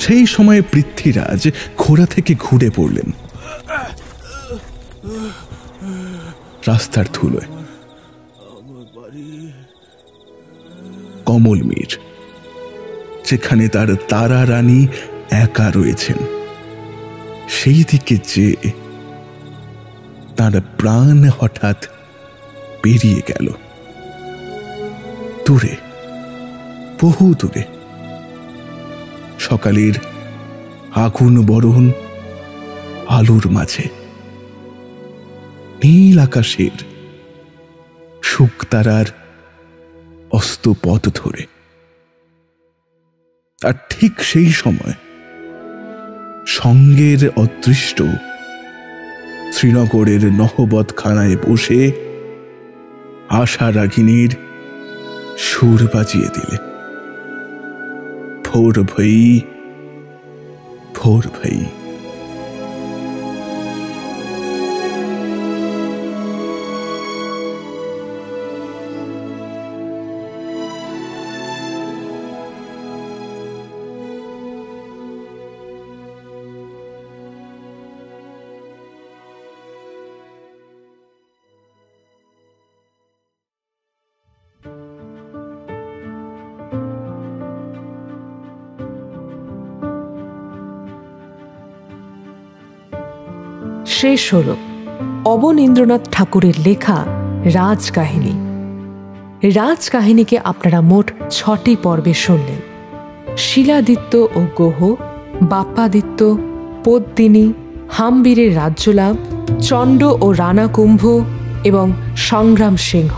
সেই সময় পৃথ্বীরাজ ঘোড়া থেকে ঘুরে পড়লেন। রাস্তার ধুলোয় কমল মীর, যেখানে তার তারা রানী একা রয়েছেন, সেই দিকে যে তার প্রাণ হঠাৎ বেরিয়ে গেল। দূরে, বহু দূরে, সকালের আগুন বরণ আলোর মাঝে, নীল আকাশের শুকতারার অস্তপথ ধরে। আর ঠিক সেই সময় সঙ্গের অদৃষ্ট শ্রীনগরের নহবতখানায় বসে আশা রাগিনীর সুর বাজিয়ে দিলে, ভোর ভই, ভোর ভই। শেষ হল অবনীন্দ্রনাথ ঠাকুরের লেখা রাজকাহিনী। রাজকাহিনীকে আপনারা মোট 6টি পর্বে শুনলেন। শিলাদিত্য ও গোহ, বাপ্পাদিত্য, পদ্মিনী, হামবীরের রাজ্যলাভ, চণ্ড ও রানা কুম্ভ এবং সংগ্রাম সিংহ।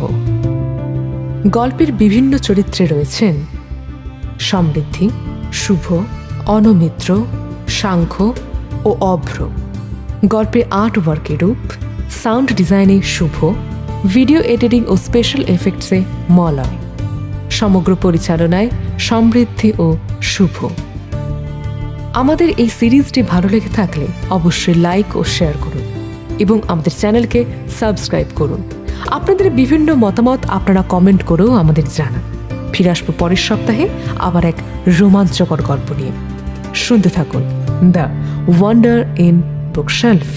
গল্পের বিভিন্ন চরিত্রে রয়েছেন সমৃদ্ধি, শুভ, অনমিত্র, সাংখ্য ও অভ্র। গল্পের আর্টওয়ার্কে রূপ, সাউন্ড ডিজাইনে শুভ, ভিডিও এডিটিং ও স্পেশাল এফেক্টসে মলয়, সমগ্র পরিচালনায় সমৃদ্ধি ও শুভ। আমাদের এই সিরিজটি ভালো লেগে থাকলে অবশ্যই লাইক ও শেয়ার করুন এবং আমাদের চ্যানেলকে সাবস্ক্রাইব করুন। আপনাদের বিভিন্ন মতামত আপনারা কমেন্ট করেও আমাদের জানান। ফিরে আসবো পরের সপ্তাহে আবার এক রোমাঞ্চকর গল্প নিয়ে। শুনতে থাকুন দ্য ওয়ান্ডার ইন বুকশেলফ।